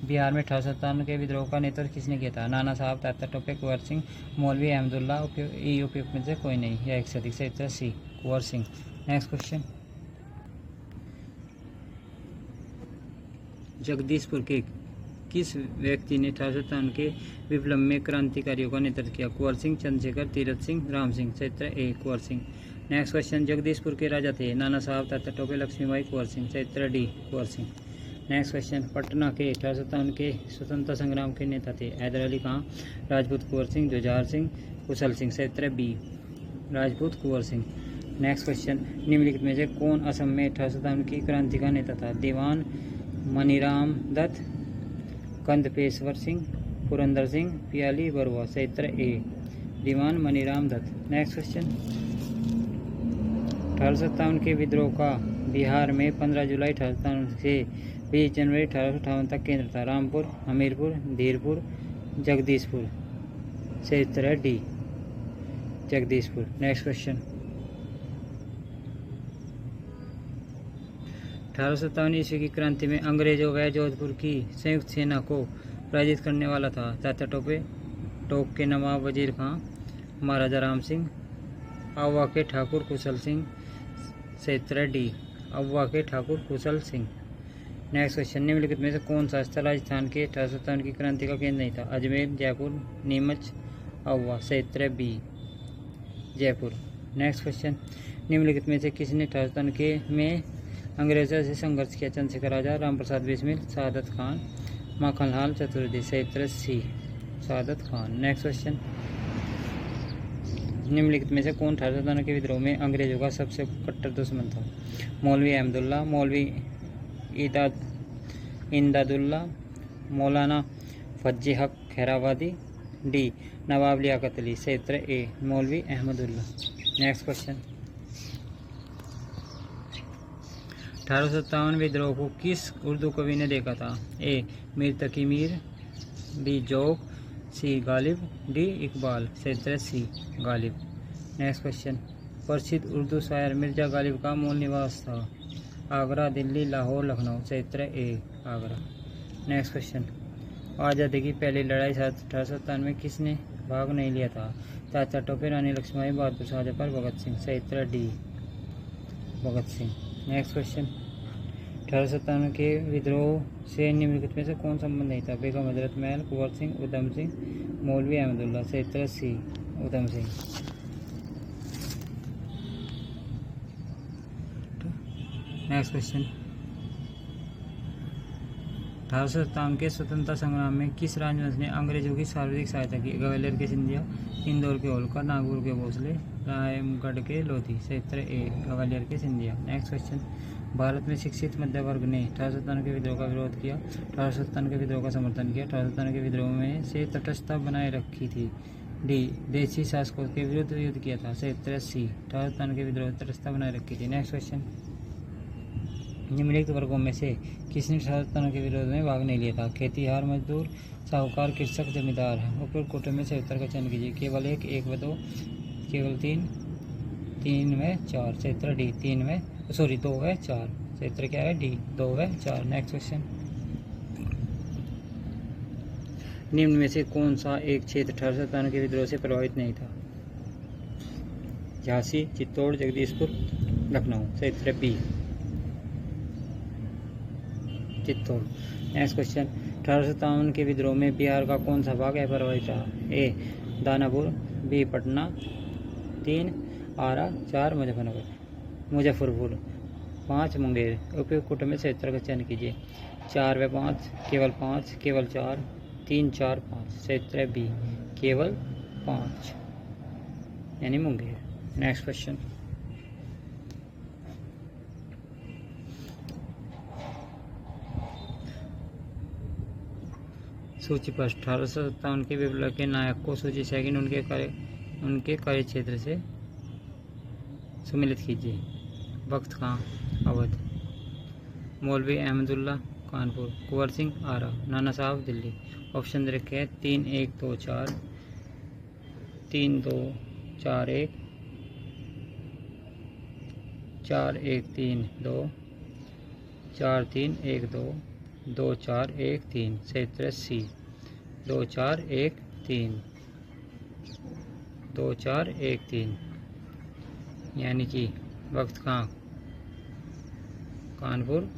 Speaker 1: Bihar में 1857 के विद्रोह का नेतृत्व किसने किया था? नाना साहब, तात्या टोपे, कुंवर सिंह, मौलवी अहमदुल्ला। उपयुक्त में से कोई नहीं या एक से अधिक। क्षेत्र सी कुंवर सिंह। नेक्स्ट क्वेश्चन, जगदीशपुर के किस व्यक्ति ने 1857 के विप्लव में क्रांतिकारियों का नेतृत्व किया? कुंवर सिंह, चंद्रशेखर, तीरथ सिंह, राम सिंह। क्षेत्र ए कुंवर सिंह। नेक्स्ट क्वेश्चन, जगदीशपुर के राजा थे? नाना साहब, तात्या टोपे, लक्ष्मीबाई, कुंवर सिंह। क्षेत्र D Kunwar Singh. Next question, Patna के 1857 के स्वतंत्रता संग्राम के नेता थे? हैदर अली खां, राजपूत कुंवर सिंह, जुझार सिंह, कुशल सिंह। क्षेत्र B Rajput Kunwar Singh. Next question, निम्नलिखित में से कौन असम में 1857 की क्रांति का नेता था? दीवान मनीराम दत्त, कंदपेश्वर सिंह, पुरंदर सिंह, पियाली बरुआ। क्षेत्र ए दीवान मनीराम दत्त। नेक्स्ट क्वेश्चन, 1857 के विद्रोह का बिहार में 15 जुलाई 1857 से 20 जनवरी 1858 तक केंद्र था? रामपुर, हमीरपुर, धीरपुर, जगदीशपुर। क्षेत्र डी जगदीशपुर। नेक्स्ट क्वेश्चन, 1857 ईस्वी की क्रांति में अंग्रेजों व जोधपुर की संयुक्त सेना को पराजित करने वाला था? तात्या टोपे, टोक के नवाब वजीर खां, महाराजा राम सिंह, अववा के ठाकुर कुशल सिंह। क्षेत्र डी अववा के ठाकुर कुशल सिंह। नेक्स्ट क्वेश्चन, निम्नलिखित में से कौन सा स्थल राजस्थान के 1857 की क्रांति का केंद्र नहीं था? अजमेर, जयपुर, नीमच, अववा। क्षेत्र बी जयपुर। नेक्स्ट क्वेश्चन, निम्नलिखित में से किसने 1857 के में अंग्रेजों से संघर्ष किया? चंद्रशेखर राजा, राम प्रसाद बिस्मिल, सादत खान, माखनलाल चतुर्वेदी। सही उत्तर सी, सादत खान। नेक्स्ट क्वेश्चन, निम्नलिखित में से कौन 1857 के विद्रोह में अंग्रेजों का सबसे कट्टर दुश्मन था? मौलवी अहमदुल्ला, मौलवी इमदादुल्ला, मौलाना फज्जे हक खैराबादी, डी नवाब लियाकत अली। सही उत्तर ए, मौलवी अहमदुल्ला। नेक्स्ट क्वेश्चन, 1857 विद्रोह को किस उर्दू कवि ने देखा था? ए मीर तकी मीर, बी जोग, सी गालिब, डी इकबाल। सही उत्तर सी, गालिब। नेक्स्ट क्वेश्चन, प्रसिद्ध उर्दू शायर मिर्जा गालिब का मूल निवास था? आगरा, दिल्ली, लाहौर, लखनऊ। सही उत्तर ए, आगरा। नेक्स्ट क्वेश्चन, आज़ादी की पहली लड़ाई 1857 में किसने भाग नहीं लिया था? चाचा टोपे, रानी लक्ष्मीबाई, बहादुर शाह जफर, भगत सिंह। सही उत्तर D, Bhagat Singh. Next question, 1857 के विद्रोह से निम्नलिखित में से कौन संबंध नहीं था? बेगम हजरत महल, कुंवर सिंह, उधम सिंह, मौलवी अहमदुल्ला। सही उत्तर सी, उधम सिंह। नेक्स्ट क्वेश्चन, 1857 के स्वतंत्रता संग्राम में किस राजवंश ने अंग्रेजों की सर्वाधिक सहायता की? ग्वालियर के सिंधिया, इंदौर के होलकर, नागौर के भोसले, रायगढ़ के लोधी। सही उत्तर ए, ग्वालियर के सिंधिया। नेक्स्ट क्वेश्चन, भारत में शिक्षित मध्य वर्ग ने 1857 के विद्रोह का विरोध किया, 1857 के विद्रोह का समर्थन किया, 1857 के विद्रोह में से तटस्थता बनाए रखी थी? डी देशी शासकों के विरुद्ध युद्ध किया था। सही उत्तर सी, 1857 के विद्रोह में तटस्थता बनाए रखी थी। नेक्स्ट क्वेश्चन, निम्नलिखित वर्गों में से किसने 1857 के विरोध में भाग नहीं लिया था? खेतीहार, मजदूर, साहूकार, कृषक, जमींदार। उपरोक्त कोटे में से उत्तर का चयन कीजिए। केवल एक, एक व दो, केवल तीन, तीन व चार। सही उत्तर डी, तीन व सॉरी 2 व 4। सही उत्तर क्या है? डी, 2 व 4। नेक्स्ट क्वेश्चन, निम्न में से कौन सा एक क्षेत्र 1857 के विद्रोह से प्रभावित नहीं था? झांसी, चित्तौड़, जगदीशपुर, लखनऊ। सही उत्तर बी, चित्तौड़। नेक्स्ट क्वेश्चन, 1857 के विद्रोह में बिहार का कौन सा भाग अप्रभावित रहा? ए दानापुर, बी पटना, 3 आरा, 4 मुजफ्फरपुर, 5 मुंगेर। उपयुक्त कोटों में से उत्तर का चयन कीजिए। 4 व 5, केवल 5, केवल 4, 3, 4, 5। सही उत्तर बी, केवल 5 यानी मुंगेर। नेक्स्ट क्वेश्चन, सूची फर्स्ट, 1857 के विप्लव के नायक को सूची सेकंड उनके कार्य क्षेत्र से सम्मिलित कीजिए। बख्त खां, अवध, मौलवी अहमदुल्ला, कानपुर, कुंवर सिंह, आरा, नाना साहब, दिल्ली। ऑप्शन दे रखे हैं 3, 1, 2, 4, 3, 2, 4, 1, 4, 1, 3, 2, 4, 3, 1, 2, 2, 4, 1, 3। सही उत्तर सी, 2, 4, 1, 3, 2, 4, 1, 3 यानी कि वक्त खां कानपुर,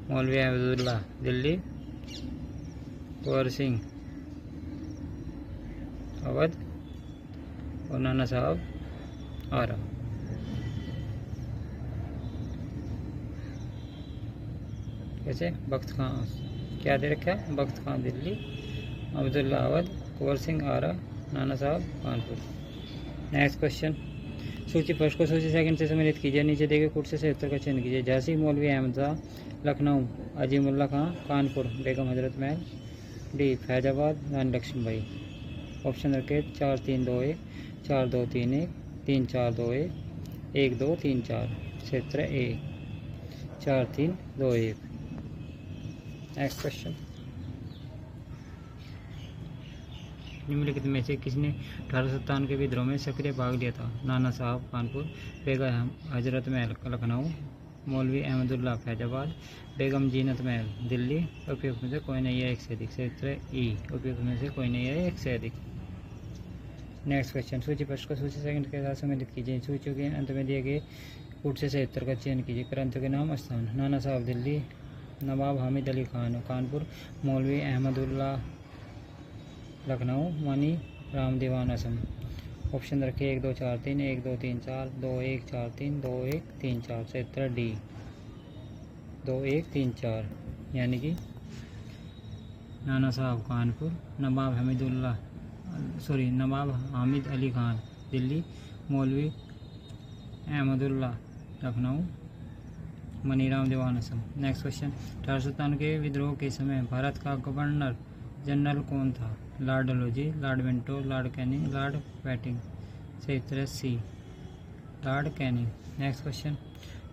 Speaker 1: मौलवी अहमदुल्ला दिल्ली, कुंवर सिंह अवध और नाना साहब आरा। कैसे? बख्त खां क्या दे रखा है? बख्त खां दिल्ली, अब्दुल्ला अवध, कुंवर सिंह आरा, नाना साहब कानपुर। नेक्स्ट क्वेश्चन, सूची फर्स्ट को सूची सेकंड से सम्मिलित कीजिए। नीचे देखे कूट से उत्तर का चयन कीजिए। झांसी, मौलवी अहमद शाह, लखनऊ, अजीमुल्ला खां, कानपुर, बेगम हजरत महल, डी फैजाबाद, रानी लक्ष्मीबाई। ऑप्शन रखे 4, 3, 2, 1, 4, 2, 3, 1, 3, 4, 2, 1, 1, 2, 3, 4। क्षेत्र ए 4, 3, 2, 1। नेक्स्ट क्वेश्चन, निम्नलिखित में से किसने 1857 के विद्रोह में सक्रिय भाग लिया था? नाना साहब कानपुर, बेगम हजरत महल लखनऊ, मौलवी अहमदुल्ला फैजाबाद, बेगम जीनत महल दिल्ली। उपयुक्त में से कोई नहीं है एक से अधिक। क्षेत्र ई, उपयुक्त में से कोई नहीं है एक से अधिक। नेक्स्ट क्वेश्चन, सूची फर्स्ट को सूची सेकंड के साथ सम्मिलित कीजिए। सूचियों के अंत में दिए गए कूट से सही उत्तर का चयन कीजिए। ग्रंथों के नाम स्थान, नाना साहब दिल्ली, नवाब हामिद अली खान कानपुर, मौलवी अहमदुल्ला लखनऊ, मनी राम दीवान असम। ऑप्शन रखिए 1 2 4 3 1 2 3 4 2 1 4 3 2 1 3 4 से उत्तर डी 2 1 3 4 यानी कि नाना साहब कानपुर, नवाब हामिद अली खान दिल्ली, मौलवी अहमदुल्ला लखनऊ, मनीराम देवान असम। नेक्स्ट क्वेश्चन, 1857 के विद्रोह के समय भारत का गवर्नर जनरल कौन था? Lord Dalhousie, Lord Minto, Lord Canning, Lord batting से उत्तर C Lord Canning. Next question,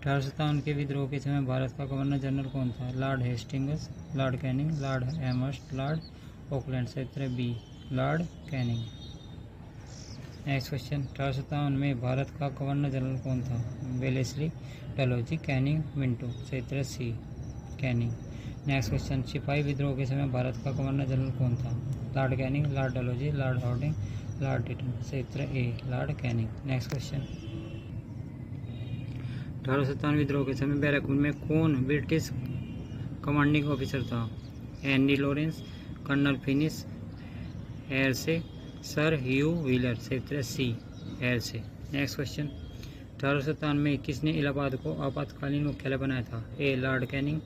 Speaker 1: 1857 के विद्रोह के समय भारत का गवर्नर जनरल कौन था? Lord Hastings, Lord Canning, Lord Amherst, Lord Auckland से उत्तर B Lord Canning. Next question, 1857 में भारत का गवर्नर जनरल कौन था? वेलेस्ली, डलहौजी, कैनिंग, मिंटो से उत्तर सी कैनिंग। नेक्स्ट क्वेश्चन, सिपाही विद्रोह के समय भारत का गवर्नर जनरल कौन था? Lord Canning, Lord Dalhousie, Lord Hardinge, Lord Lytton से उत्तर A Lord Canning. Next question, 1857 विद्रोह के समय बैरकपुर में कौन ब्रिटिश कमांडिंग ऑफिसर था? Henry Lawrence, colonel Finnis, Hearsey, sir Hugh Wheeler से उत्तर सी हेरसे। नेक्स्ट क्वेश्चन, 1857 में किसने इलाहाबाद को आपातकालीन मुख्यालय बनाया था? A Lord Canning,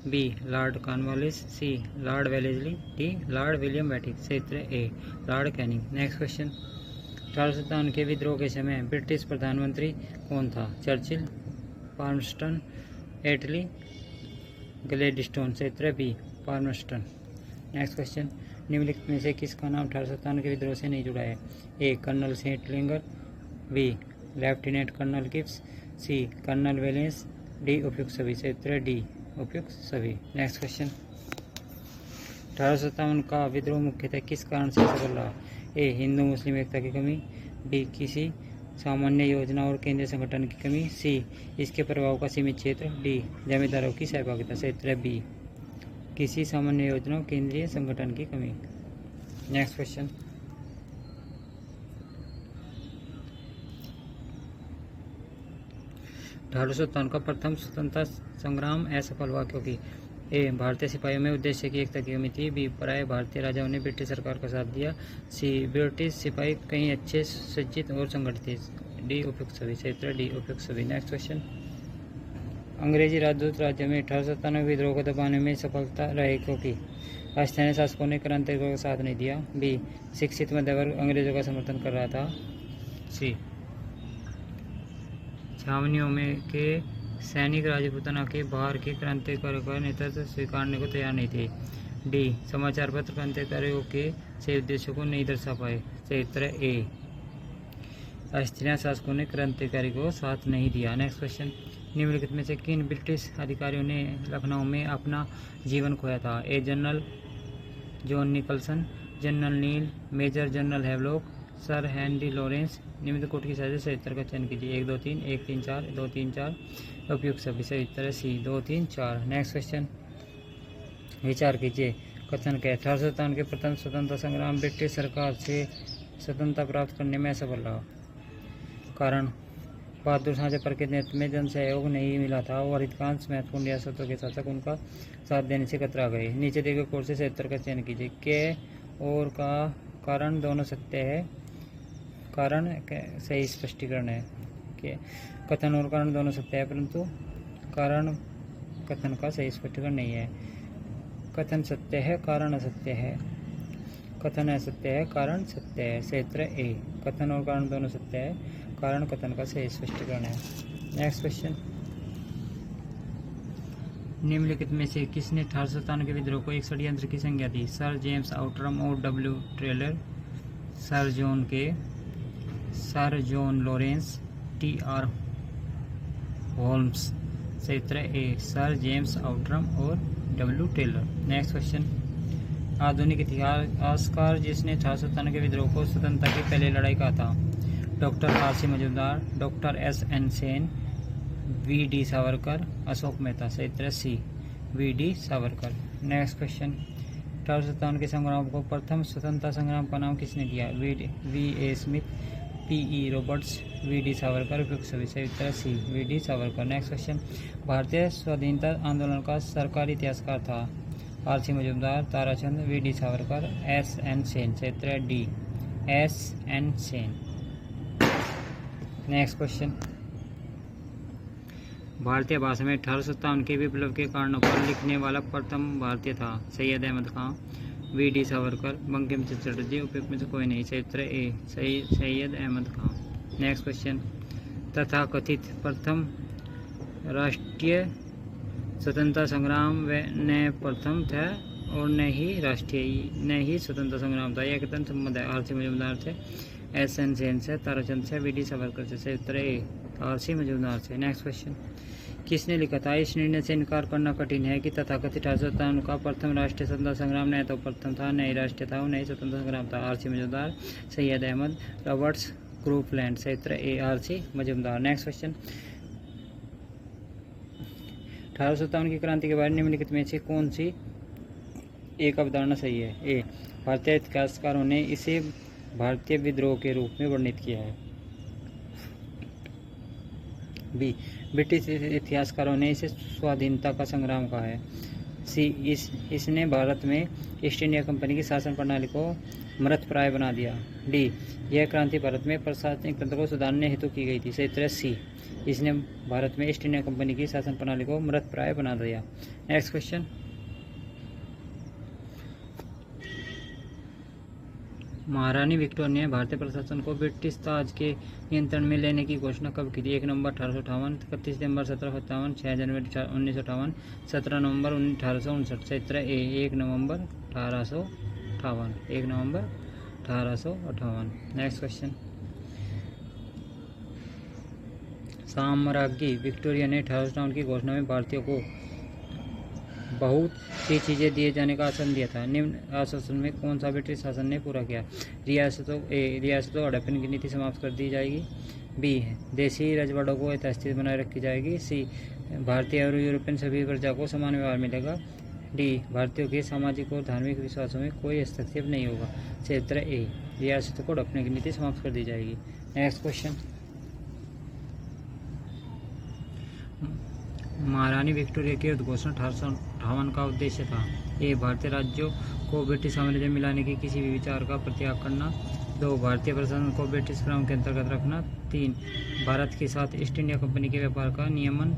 Speaker 1: B Lord Cornwallis, C Lord Wellesley, D Lord William Bentinck से उत्तर A Lord Canning. Next question, 1857 के विद्रोह के समय ब्रिटिश प्रधानमंत्री कौन था? चर्चिल, पाल्मस्टन, एटली, ग्लैडस्टोन से उत्तर बी पाल्मस्टन। नेक्स्ट क्वेश्चन, निम्नलिखित में से किसका नाम 1857 के विद्रोह से नहीं जुड़ा है? A colonel St Leger, B lieutenant colonel Gibbs, C colonel Valence, D उपयुक्त सभी से उत्तर डी उपयुक्त सभी। नेक्स्ट क्वेश्चन, 1857 का विद्रोह मुख्यतः किस कारण से सफल रहा? ए हिंदू मुस्लिम एकता की कमी, बी किसी सामान्य योजना और केंद्रीय संगठन की कमी, सी इसके प्रभाव का सीमित क्षेत्र, डी जमींदारों की सहभागिता से उत्तर बी किसी सामान्य योजना और केंद्रीय संगठन की कमी। नेक्स्ट क्वेश्चन, 1857 का प्रथम स्वतंत्रता संग्राम असफल हुआ क्योंकि ए भारतीय सिपाहियों में उद्देश्य की एकता की कमी थी, बी पराये भारतीय राजाओं ने ब्रिटिश सरकार का साथ दिया, सी ब्रिटिश सिपाही कहीं अच्छे सज्जित और संगठित थे, डी उपयुक्त सभी से उत्तर डी उपयुक्त सभी। नेक्स्ट क्वेश्चन, अंग्रेजी राजदूत राज्य में 1857 विद्रोह को दबाने में सफलता रहे क्योंकि स्थानीय शासकों ने क्रांतिकारियों का साथ नहीं दिया, बी शिक्षित मध्य वर्ग अंग्रेजों का समर्थन कर रहा था, सी छावनियों में के सैनिक राजपूताना के बाहर के क्रांतिकारियों का नेतृत्व स्वीकारने को तैयार नहीं थे, डी समाचार पत्र क्रांतिकारियों के सही उद्देश्यों को नहीं दर्शा पाए से उत्तर ए स्थानीय शासकों ने क्रांतिकारी को साथ नहीं दिया। नेक्स्ट क्वेश्चन, निम्नलिखित में से किन ब्रिटिश अधिकारियों ने लखनऊ में अपना जीवन खोया था? A general John Nicholson, general Neill, major general Havelock, sir Henry Lawrence. निम्न कोट की सहायता से उत्तर का चयन कीजिए। 1 2 3 1 3 4 2 3 4 उपयुक्त सभी से उत्तर सी 2 3 4। नेक्स्ट क्वेश्चन, विचार कीजिए। कथन के 1857 के प्रथम स्वतंत्रता संग्राम ब्रिटिश सरकार से स्वतंत्रता प्राप्त करने में असफल रहा। कारण बहादुर शाह जफर के नेतृत्व में जन सहयोग नहीं मिला था और अधिकांश महत्वपूर्ण रियासतों के शासक उनका साथ देने से कतरा गए। नीचे दिए गए कोट से उत्तर का चयन कीजिए। के और का कारण दोनों सत्य है, कारण सही स्पष्टीकरण है कि कथन और कारण दोनों सत्य है परंतु कारण कथन का सही स्पष्टीकरण नहीं है। कथन सत्य है, कारण असत्य है, कथन असत्य है, कारण सत्य है। क्षेत्र ए कथन और कारण दोनों सत्य है, कारण कथन का सही स्पष्टीकरण है। नेक्स्ट क्वेश्चन, निम्नलिखित में से किसने 1857 के विद्रोह को एक षड्यंत्र की संज्ञा दी? सर जेम्स आउटरम और W trailer, sir John Lawrence, T R Holmes. क्षेत्र ए सर जेम्स आउटरम और डब्ल्यू टेलर। नेक्स्ट क्वेश्चन, आधुनिक इतिहासकार जिसने 1857 के विद्रोह को स्वतंत्रता की पहली लड़ाई कहा था? Doctor RC. Majumdar, doctor SN. Sen, VD. Savarkar, Ashok Mehta. क्षेत्र सी वी.डी. सावरकर। नेक्स्ट क्वेश्चन, 1857 के संग्राम को प्रथम स्वतंत्रता संग्राम का नाम किसने दिया? V A. Smith, P E. Roberts, V D. Savarkar. उपयुक्त सभी से उत्तर C V D. Savarkar. Next question, भारतीय स्वाधीनता आंदोलन का सरकारी इतिहासकार था? R C. Majumdar, Tarachand, V D. Savarkar, S N. Sen. क्षेत्र D S N. Sen. Next question, भारतीय भाषा में 1857 के विप्लव के कारणों पर लिखने वाला प्रथम भारतीय था। सैयद अहमद खां, वी.डी. सावरकर, बंकिम चंद्र चटर्जी, उपयुक्त में से कोई नहीं। सही उत्तर ए सैयद अहमद खां। नेक्स्ट क्वेश्चन, तथाकथित प्रथम राष्ट्रीय स्वतंत्रता संग्राम व न प्रथम था और न ही स्वतंत्रता संग्राम था। यह कथन संबंध है। आर.सी. मजूमदार से, एस.एन. सेन से, ताराचंद से, वी.डी. सावरकर से। सही उत्तर ए आर.सी. मजूमदार से। नेक्स्ट क्वेश्चन, किसने लिखा था, इस निर्णय से इनकार करना कठिन है कि तथाकथित 1857 का प्रथम राष्ट्रीय स्वतंत्रता संग्राम न तो प्रथम था, न ही राष्ट्रीय था और न ही स्वतंत्रता संग्राम था। आर.सी. मजूमदार, सैयद अहमद, रॉबर्ट्स, ग्रुपलैंड। सही उत्तर ए आर.सी. मजूमदार। नेक्स्ट क्वेश्चन, 1857 की क्रांति के बारे में निम्नलिखित में से कौन सी एक अवधारणा सही है। ए, भारतीय इतिहासकारों ने इसे भारतीय विद्रोह के रूप में वर्णित किया है। बी, ब्रिटिश इतिहासकारों ने इसे स्वाधीनता का संग्राम कहा है। सी, इसने भारत में ईस्ट इंडिया कंपनी की शासन प्रणाली को मृतप्राय बना दिया। डी, यह क्रांति भारत में प्रशासनिक तंत्र को सुधारने हेतु की गई थी। सही उत्तर सी, इसने भारत में ईस्ट इंडिया कंपनी की शासन प्रणाली को मृतप्राय बना दिया। नेक्स्ट क्वेश्चन, महारानी विक्टोरिया ने भारतीय प्रशासन को ब्रिटिश ताज के नियंत्रण में लेने की घोषणा कब की थी। 1 नवंबर 1858, 31 दिसंबर 1757, 6 जनवरी 1958, 17 नवंबर 1859। सही उत्तर ए 1 नवंबर 1858। 1 नवंबर 1858। नेक्स्ट क्वेश्चन, साम्राज्ञी विक्टोरिया ने 1858 की घोषणा में भारतीयों को बहुत सी चीज़ें दिए जाने का आश्वासन दिया था। निम्न आश्वासन में कौन सा ब्रिटिश शासन ने पूरा किया। रियासतों हड़प्पन की नीति समाप्त कर दी जाएगी। बी, देशी रजवाड़ों को यथास्थिति बनाए रखी जाएगी। सी, भारतीय और यूरोपियन सभी प्रजा को समान व्यवहार मिलेगा। डी, भारतीयों के सामाजिक और धार्मिक विश्वासों में कोई हस्तक्षेप नहीं होगा। सही उत्तर ए, रियासतों को हड़प्पन की नीति समाप्त कर दी जाएगी। नेक्स्ट क्वेश्चन, महारानी विक्टोरिया के उद्घोषणा 1858 का उद्देश्य था। ए, भारतीय राज्यों को ब्रिटिश साम्राज्य में मिलाने के किसी भी विचार का त्याग करना। 2, भारतीय प्रशासन को ब्रिटिश क्रम के अंतर्गत रखना। 3, भारत के साथ ईस्ट इंडिया कंपनी के व्यापार का नियमन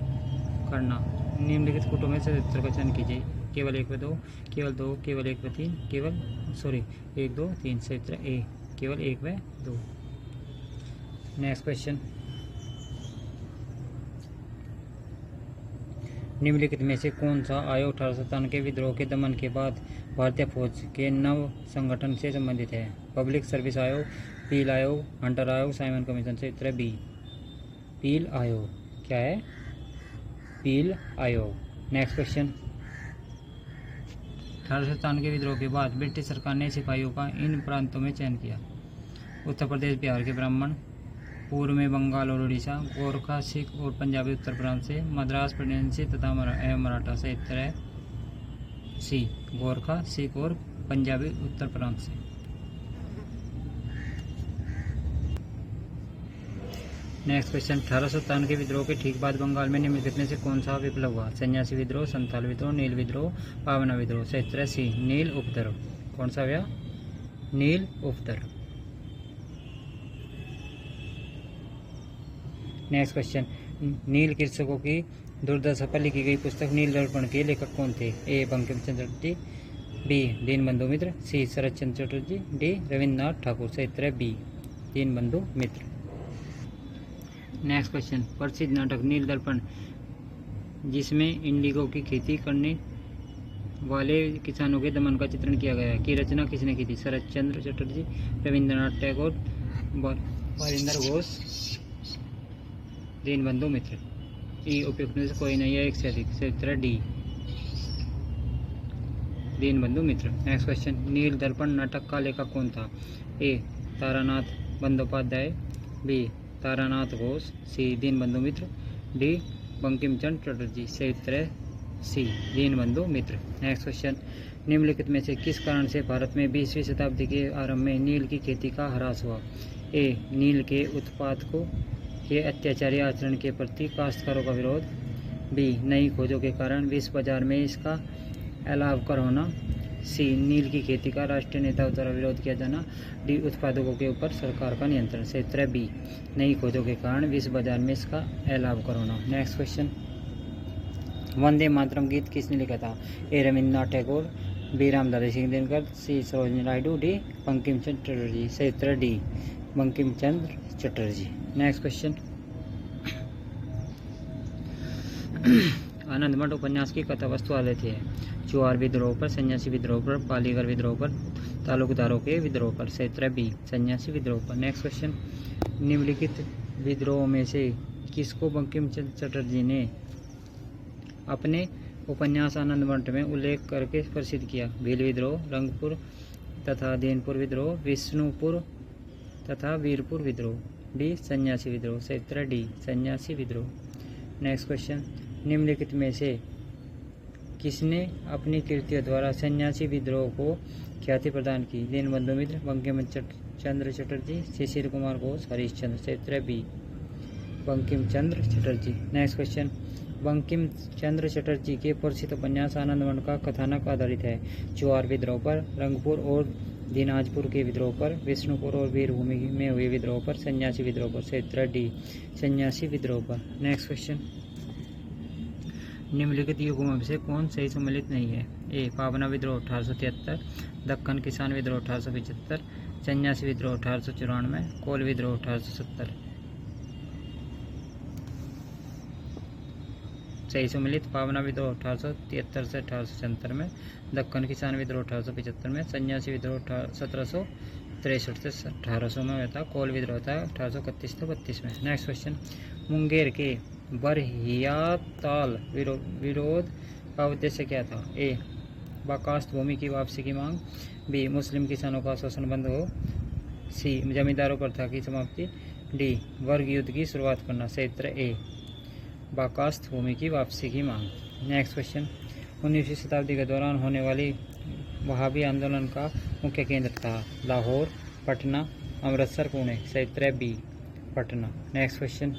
Speaker 1: करना। निम्नलिखित फोटो में से उत्तर का चयन कीजिए। केवल 1 व 2, केवल 2, केवल 1 व 3, केवल 1 2 3। सही उत्तर ए, केवल 1 व 2। नेक्स्ट क्वेश्चन, निम्नलिखित में से कौन सा आयोग 1857 के विद्रोह के दमन के बाद भारतीय फौज के नव संगठन से संबंधित है। पब्लिक सर्विस आयोग, पील आयोग, हंटर आयोग, साइमन कमीशन। से उत्तर बी, पील आयोग। क्या है, पील आयोग। नेक्स्ट क्वेश्चन, 1857 के विद्रोह के बाद ब्रिटिश सरकार ने सिपाहियों का इन प्रांतों में चयन किया। उत्तर प्रदेश बिहार के ब्राह्मण, पूर्व में बंगाल और उड़ीसा, गोरखा, सिख और पंजाबी उत्तर प्रांत से, मद्रास प्रेसिडेंसी तथा मराठा। से उत्तर है सी, गोरखा, सिख और पंजाबी उत्तर प्रांत से। नेक्स्ट क्वेश्चन, 1857 के विद्रोह के ठीक बाद बंगाल में निम्नलिखित में से कौन सा विप्लव हुआ। सन्यासी विद्रोह, संथाल विद्रोह, नील विद्रोह, पावना विद्रोह। से उत्तर है सी, नील उपद्रव। कौन सा हुआ, नील उपद्रव। नेक्स्ट क्वेश्चन, नील कृषकों की दुर्दशा पर लिखी गई पुस्तक नील दर्पण के लेखक कौन थे। ए, बंकिम चंद्र चटर्जी, बी, दीनबंधु मित्र, सी, शरत चंद्र चटर्जी, डी, रविन्द्रनाथ ठाकुर। से उत्तर है बी, दीनबंधु मित्र। नेक्स्ट क्वेश्चन, प्रसिद्ध नाटक नील दर्पण जिसमें इंडिगो की खेती करने वाले किसानों के दमन का चित्रण किया गया है, की रचना किसने की थी। शरत चंद्र चटर्जी, रविन्द्रनाथ टैगोर, बारिंदर घोष, दीनबंधु मित्र। ई, उपयुक्त में से कोई नहीं है, एक से अधिक। से उत्तर डी, दीनबंधु मित्र। नेक्स्ट क्वेश्चन, नील दर्पण नाटक का लेखक कौन था। ए, तारानाथ बंदोपाध्याय, बी, तारानाथ घोष, सी, दीनबंधु मित्र, डी, बंकिम चंद्र चटर्जी। से उत्तर है सी, दीनबंधु मित्र। नेक्स्ट क्वेश्चन, निम्नलिखित में से किस कारण से भारत में 20वीं शताब्दी के आरंभ में नील की खेती का ह्रास हुआ। ए, नील के उत्पादकों के अत्याचारी आचरण के प्रति काश्तकारों का विरोध। बी, नई खोजों के कारण विश्व बाजार में इसका अलाव कर होना। सी नील की खेती का राष्ट्रीय नेताओं द्वारा विरोध किया जाना। डी उत्पादकों के ऊपर सरकार का नियंत्रण। क्षेत्र बी नई खोजों के कारण विश्व बाजार में इसका अलाव होना। नेक्स्ट क्वेश्चन, वंदे मातरम गीत किसने लिखा था? ए रविन्द्रनाथ टैगोर, बी रामधारी सिंह दिनकर, सी सरोजिनी नायडू, डी बंकिम चंद्र चटर्जी। क्षेत्र D Bankim Chandra Chatterjee. Next question, आनंद मठ उपन्यास की कथा वस्तु आलेख है। चुआर विद्रोह पर, सन्यासी विद्रोह पर, पालीगर विद्रोह पर, तालुकदारों के विद्रोह पर। क्षेत्र बी सन्यासी विद्रोह पर। नेक्स्ट क्वेश्चन, निम्नलिखित विद्रोह में से किसको बंकिम चंद्र चटर्जी ने अपने उपन्यास आनंद मठ में उल्लेख करके प्रसिद्ध किया? भील विद्रोह, रंगपुर तथा देनपुर विद्रोह, विष्णुपुर तथा वीरपुर विद्रोह। डी सन्यासी विद्रोह। क्षेत्र डी सन्यासी विद्रोह। नेक्स्ट क्वेश्चन, निम्नलिखित में से किसने अपनी कृतियों द्वारा सन्यासी विद्रोह को ख्याति प्रदान की? दीनबंधु मित्र, बंकिम चंद्र चटर्जी, शिशिर कुमार घोष, हरिश्चंद्र। क्षेत्र B Bankim Chandra Chatterjee. Next question, Bankim Chandra Chatterjee के प्रसिद्ध उपन्यास आनंद मठ का कथानक आधारित है। चुआर विद्रोह पर, रंगपुर और दिनाजपुर के विद्रोह पर, विष्णुपुर और वीरभूमि में हुए विद्रोह पर, सन्यासी विद्रोह पर। क्षेत्र डी सन्यासी विद्रोह पर। नेक्स्ट क्वेश्चन, निम्नलिखित युगों में से कौन सही सम्मिलित नहीं है? ए पावना विद्रोह 1873, दक्कन किसान विद्रोह 1875, सन्यासी विद्रोह 1894, कोल विद्रोह 1870। सही सम्मिलित पावना विद्रोह 1873 से 1876 में, दक्कन किसान विद्रोह 1875 में, सन्यासी विद्रोह 1763 से 1800 में हुआ था, कोल विद्रोह था 1831 से 32 में। नेक्स्ट क्वेश्चन, मुंगेर के बरहियाताल विरोध का उद्देश्य क्या था? ए बाकास्त भूमि की वापसी की मांग, बी मुस्लिम किसानों का शोषण बंद हो, सी जमींदारों प्रथा की समाप्ति, डी वर्ग युद्ध की शुरुआत करना। क्षेत्र ए बाकास्त भूमि की वापसी की मांग। नेक्स्ट क्वेश्चन, 19वीं शताब्दी के दौरान होने वाली वहाबी आंदोलन का मुख्य केंद्र था? लाहौर, पटना, अमृतसर, पुणे। क्षेत्र B Patna. Next question,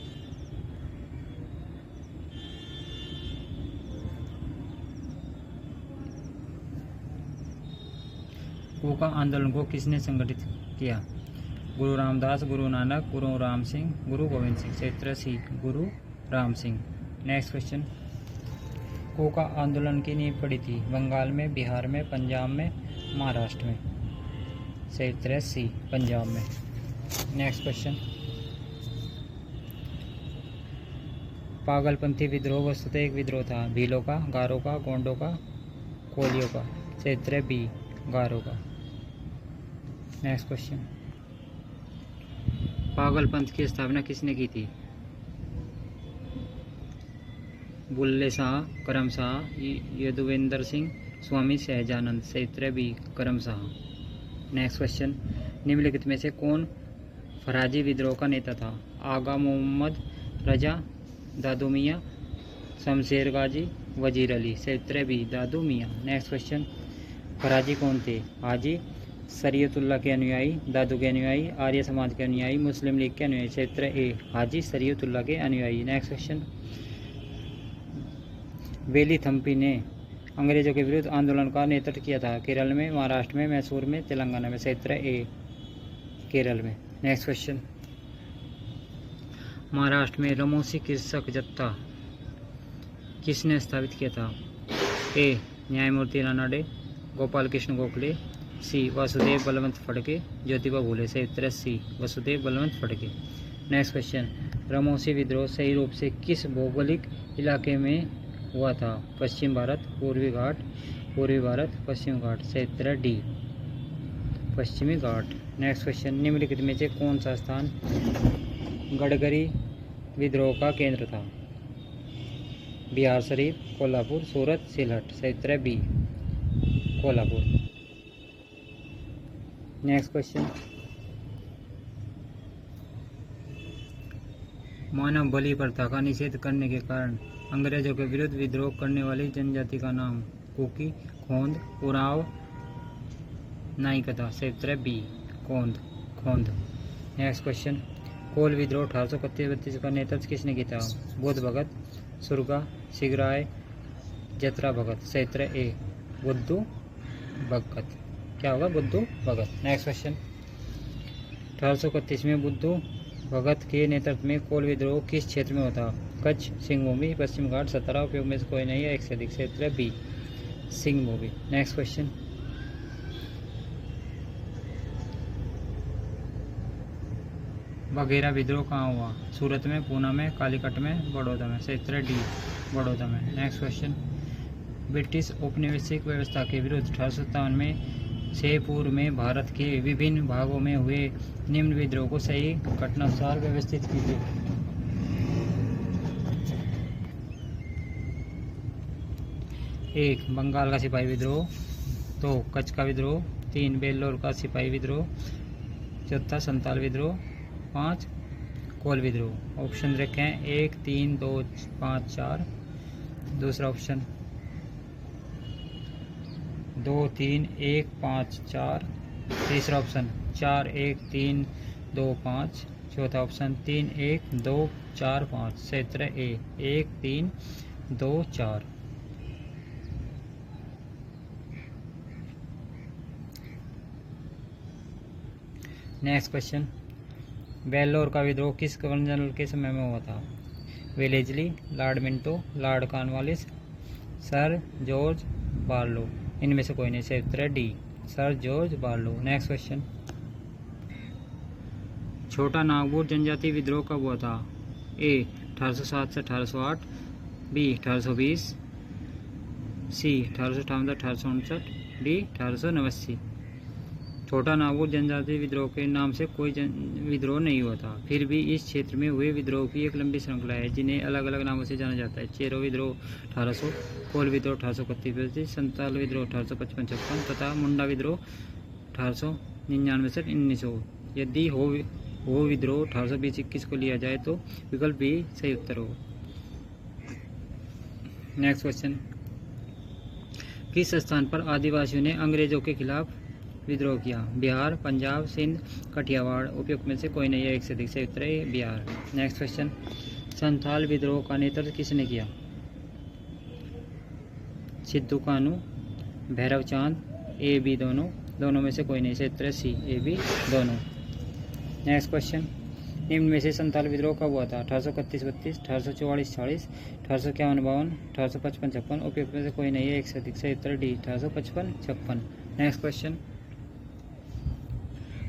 Speaker 1: Kuka आंदोलन को किसने संगठित किया? गुरु रामदास, गुरु नानक, गुरु राम सिंह, गुरु गोविंद सिंह। क्षेत्र सी गुरु राम सिंह। नेक्स्ट क्वेश्चन, कोका आंदोलन की नींव पड़ी थी? बंगाल में, बिहार में, पंजाब में, महाराष्ट्र में। क्षेत्र सी पंजाब में। नेक्स्ट क्वेश्चन, पागलपंथी विद्रोह वस्तुतः एक विद्रोह था? भीलों का, गारों का, गोंडों का, कोलियों का। क्षेत्र बी गारों का। नेक्स्ट क्वेश्चन, पागलपंथ की स्थापना किसने की थी? बुल्ले शाह, करम शाह, यदुवेंद्र सिंह, स्वामी सहजानंद। क्षेत्र बी करम शाह। नेक्स्ट क्वेश्चन, निम्नलिखित में से कौन फराजी विद्रोह का नेता था? आगा मोहम्मद रजा, दादू मियाँ, शमशेर गाजी, वजीर अली। क्षेत्र बी दादू मियाँ। नेक्स्ट क्वेश्चन, फराजी कौन थे? हाजी शरीयतुल्लाह के अनुयायी, दादू के अनुयायी, आर्य समाज के अनुयायी, मुस्लिम लीग के अनुयायी। क्षेत्र ए हाजी शरीयतुल्लाह के अनुयायी। नेक्स्ट क्वेश्चन, वेली थम्पी ने अंग्रेजों के विरुद्ध आंदोलन का नेतृत्व किया था? केरल में, महाराष्ट्र में, मैसूर में, तेलंगाना में। क्षेत्र ए केरल में। नेक्स्ट क्वेश्चन, महाराष्ट्र में रमोसी कृषक जत्था किसने स्थापित किया था? ए न्यायमूर्ति रानाडे, गोपाल कृष्ण गोखले, सी वासुदेव बलवंत फड़के, ज्योतिबा फुले। क्षेत्र सी वासुदेव बलवंत फड़के। नेक्स्ट क्वेश्चन, रमोसी विद्रोह सही रूप से किस भौगोलिक इलाके में हुआ था? पश्चिम भारत, पूर्वी घाट, पूर्वी भारत, पश्चिम घाट। क्षेत्र डी पश्चिमी घाट। नेक्स्ट क्वेश्चन, निम्नलिखित में से कौन सा स्थान गडकरी विद्रोह का केंद्र था? बिहार शरीफ, कोल्हापुर, सूरत, सिलहट। क्षेत्र बी कोल्हापुर। नेक्स्ट क्वेश्चन, मानव बलि प्रथा का निषेध करने के कारण अंग्रेजों के विरुद्ध विद्रोह करने वाली जनजाति का नाम? कुकी, खोंद, उराव, नाइकता। क्षेत्र बी खोंद। नेक्स्ट क्वेश्चन, कोल विद्रोह 1831-32 का नेतृत्व किसने किया था? बुद्ध भगत, सुरगा, सिगराय, जतरा भगत। क्षेत्र ए बुद्धू भगत। क्या होगा? बुद्धू भगत। नेक्स्ट क्वेश्चन 1831 में बुद्धू भगत के नेतृत्व में कोल विद्रोह किस क्षेत्र में होता? कच्छ, सिंहभूमि, पश्चिम घाट, सतारा। उपयोग में से कोई नहीं है, एक से अधिक। क्षेत्र बी सिंहभूमि। नेक्स्ट क्वेश्चन बघेरा विद्रोह कहाँ हुआ? सूरत में, पूना में, कालीकट में, बड़ौदा में। क्षेत्र डी बड़ौदा में। नेक्स्ट क्वेश्चन ब्रिटिश औपनिवेशिक व्यवस्था के विरुद्ध 1857 में से पूर्व में भारत के विभिन्न भागों में हुए निम्न विद्रोह को सही घटनानुसार व्यवस्थित कीजिए। एक बंगाल का सिपाही विद्रोह, 2 कच्छ का विद्रोह, 3 बेल्लोर का सिपाही विद्रोह, 4 संताल विद्रोह, 5 कोल विद्रोह। ऑप्शन रखें 1, 3, 2, 5, 4। दूसरा ऑप्शन 2, 3, 1, 5, 4। तीसरा ऑप्शन 4, 1, 3, 2, 5। चौथा ऑप्शन 3, 1, 2, 4, 5। क्षेत्र ए 1, 3, 2, 4। नेक्स्ट क्वेश्चन बेल्लोर का विद्रोह किस गवर्नर जनरल के समय में हुआ था? Wellesley, Lord Minto, Lord Cornwallis, sir George Barlow. इनमें से कोई नहीं। क्षेत्र D sir George Barlow. Next question छोटा नागपुर जनजाति विद्रोह कब हुआ था? ए 1807 से 1808, बी 1820, सी 1858 1859, डी 1889। छोटा नागपुर जनजाति विद्रोह के नाम से कोई विद्रोह नहीं हुआ था, फिर भी इस क्षेत्र में हुए विद्रोह की एक लंबी श्रृंखला है जिन्हें अलग अलग नामों से जाना जाता है। चेरो विद्रोह 1800, कोल विद्रोह 1831, संताल विद्रोह 1855 तथा मुंडा विद्रोह 1899 से 1900। यदि हो विद्रोह 1820-21 को लिया जाए तो विकल्प बी सही उत्तर होगा। नेक्स्ट क्वेश्चन किस स्थान पर आदिवासियों ने अंग्रेजों के खिलाफ विद्रोह किया? बिहार, पंजाब, सिंध, कठियावाड़। उपयुक्त में से कोई नहीं है, एक से अधिक। सही उत्तर है बिहार। नेक्स्ट क्वेश्चन संथाल विद्रोह का नेतृत्व किसने किया? सिद्धू कानू, भैरव चांद, ए बी दोनों में से कोई नहीं। सही उत्तर है सी ए बी दोनों। नेक्स्ट क्वेश्चन निम्न में से संथाल विद्रोह कब हुआ था? 1831-32, 1844-46, 1851-52, 1855-56। उपयुक्त में से कोई नहीं है, एक से अधिक। सही उत्तर डी 1855-56। नेक्स्ट क्वेश्चन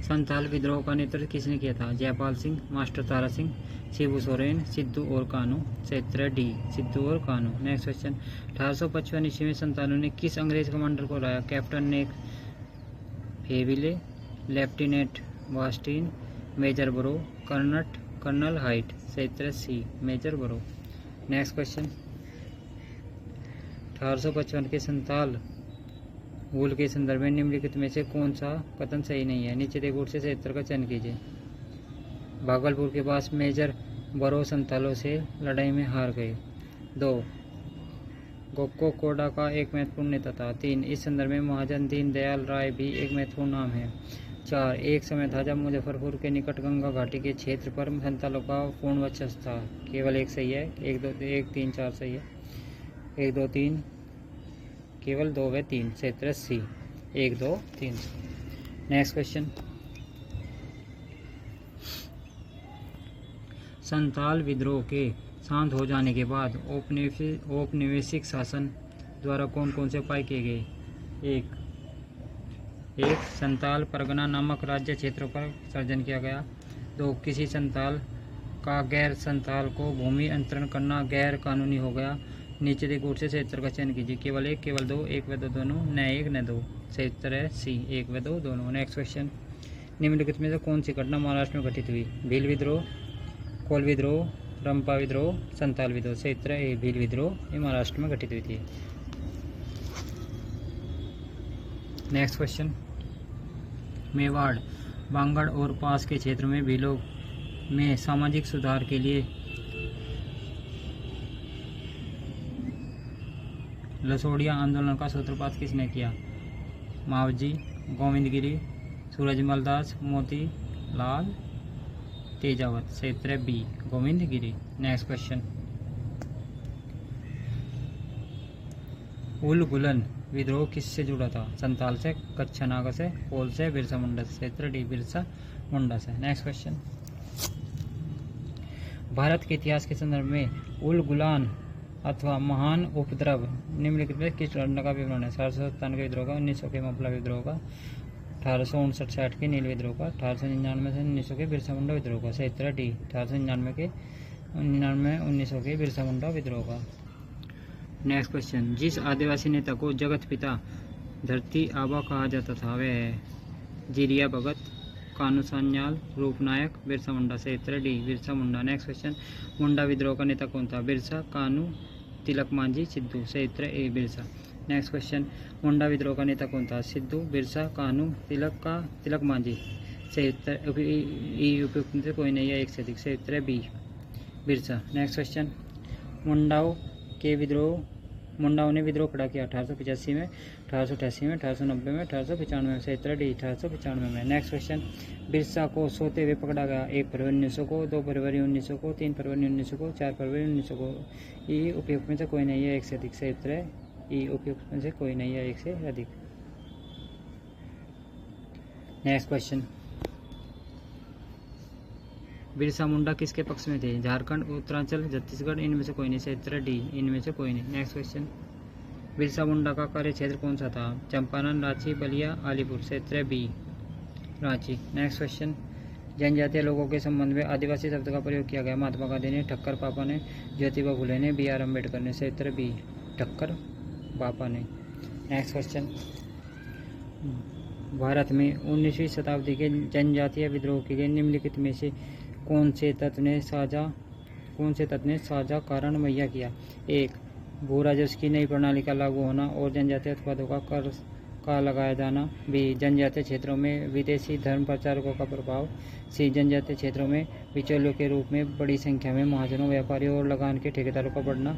Speaker 1: संथाल विद्रोह का नेतृत्व किसने किया था? जयपाल सिंह, मास्टर तारा सिंह, शिबू सोरेन, सिद्धू और कानू। क्षेत्र डी सिद्धू और कानू। नेक्स्ट क्वेश्चन 1855 ईस्वी में संथालों ने किस अंग्रेज कमांडर को हराया? कैप्टन नेक फेविले, लेफ्टिनेंट वास्टिन, मेजर ब्रो, कर्नल हाइट। क्षेत्र C major Burrough. Next question 1855 के संथाल वूल के संदर्भ में निम्नलिखित में से कौन सा कथन सही नहीं है? नीचे दिए गुण से क्षेत्र का चयन कीजिए। भागलपुर के पास मेजर बरो संथालों से लड़ाई में हार गए। 2 गोक्को कोडा का एक महत्वपूर्ण नेता था। 3 इस संदर्भ में महाजन दीन दयाल राय भी एक महत्वपूर्ण नाम है। 4 एक समय था जब मुजफ्फरपुर के निकट गंगा घाटी के क्षेत्र पर संथालों का पूर्ण वर्चस्व था। केवल एक सही है, 1, 2, 1, 3, 4 सही है। 1, 2, 3 केवल 2 व 3। क्षेत्र सी 1, 2, 3। नेक्स्ट क्वेश्चन संथाल विद्रोह के शांत हो जाने के बाद औपनिवेशिक शासन द्वारा कौन कौन से उपाय किए गए? एक संथाल परगना नामक राज्य क्षेत्रों पर सर्जन किया गया। 2 किसी संथाल का गैर संथाल को भूमि अंतरण करना गैर कानूनी हो गया। नीचे दिए गुण से क्षेत्र का चयन कीजिए। केवल 1, केवल 2, 1 व 2 दोनों, न 1 न 2। क्षेत्र है सी 1 व 2 दोनों। नेक्स्ट क्वेश्चन निम्नलिखित में से कौन सी घटना महाराष्ट्र में घटित हुई? भील विद्रोह, कोल विद्रोह, रंपा विद्रोह, संथाल विद्रोह। क्षेत्र ए भील विद्रोह ये महाराष्ट्र में घटित हुई थी। नेक्स्ट क्वेश्चन मेवाड़, बांगड़ और पास के क्षेत्र में भीलों में सामाजिक सुधार के लिए लसोड़िया आंदोलन का सूत्रपात किसने किया? मावजी, गोविंदगिरी, सूरजमल दास, मोती लाल तेजावत। क्षेत्र बी गोविंदगिरी। नेक्स्ट क्वेश्चन उल गुलन विद्रोह किससे जुड़ा था? संताल से, कच्छ नागा से, कोल से, बिरसा मुंडा से। क्षेत्र डी बिरसा मुंडा से। नेक्स्ट क्वेश्चन, भारत के इतिहास के संदर्भ में उल गुलान अथवा महान उपद्रव निम्नलिखित में किस घटना का विवरण है? 1757 के विद्रोह का, 1900 के मपला विद्रोह का, 1859-60 के नील विद्रोह का, 1899 से 1900 के बिरसा मुंडा विद्रोह का। क्षेत्र डी 1899 के 1900 के बिरसा मुंडा विद्रोह का। नेक्स्ट क्वेश्चन, जिस आदिवासी नेता को जगत पिता धरती आबा कहा जाता था वह है? जीरिया भगत, कानू सान्याल, रूपनायक, बिरसा मुंडा। क्षेत्र D Birsa Munda. Next question, मुंडा विद्रोह का नेता कौन था? बिरसा, कानू, तिलक मांझी, सिद्धू। क्षेत्र ए बिरसा। नेक्स्ट क्वेश्चन, मुंडा विद्रोह का नेता कौन था? सिद्धू, बिरसा, कानू, तिलक मांझी। क्षेत्र उपयुक्त में से कोई नहीं है, एक से अधिक। क्षेत्र बी बिरसा। नेक्स्ट क्वेश्चन, मुंडाओं ने विद्रोह खड़ा किया 1885 में, 1888 में, 1890 में, 1895 में। क्षेत्र डी 1895 में। नेक्स्ट क्वेश्चन, बिरसा को सोते हुए पकड़ा गया 1 फरवरी 1900 को, 2 फरवरी 1900 को, 3 फरवरी 1900 को, 4 फरवरी 1900 को। ई उपयुक्त में से कोई नहीं है, एक से अधिक। क्षेत्र ई उपयुक्त में से कोई नहीं है, एक से अधिक। नेक्स्ट क्वेश्चन, बिरसा मुंडा किसके पक्ष में थे? झारखंड, उत्तरांचल, छत्तीसगढ़, इनमें से कोई नहीं। क्षेत्र डी इनमें से कोई नहीं। नेक्स्ट क्वेश्चन, बिरसा मुंडा का कार्य क्षेत्र कौन सा था? चंपारण, रांची, बलिया, अलीपुर। क्षेत्र बी रांची। नेक्स्ट क्वेश्चन, जनजातीय लोगों के संबंध में आदिवासी शब्द का प्रयोग किया गया? महात्मा गांधी ने, ठक्कर पापा ने, ज्योतिबा फुले ने, BR अम्बेडकर ने। क्षेत्र बी ठक्कर पापा ने। नेक्स्ट क्वेश्चन, भारत में 19वीं शताब्दी के जनजातीय विद्रोह के लिए निम्नलिखित में से कौन से तत्व ने साझा कारण मुहैया किया? 1 भू राजस्व की नई प्रणाली का लागू होना और जनजातीय उत्पादों का कर का लगाया जाना। बी जनजातीय क्षेत्रों में विदेशी धर्म प्रचारकों का प्रभाव। सी जनजातीय क्षेत्रों में बिचौलियों के रूप में बड़ी संख्या में महाजनों, व्यापारियों और लगान के ठेकेदारों का बढ़ना।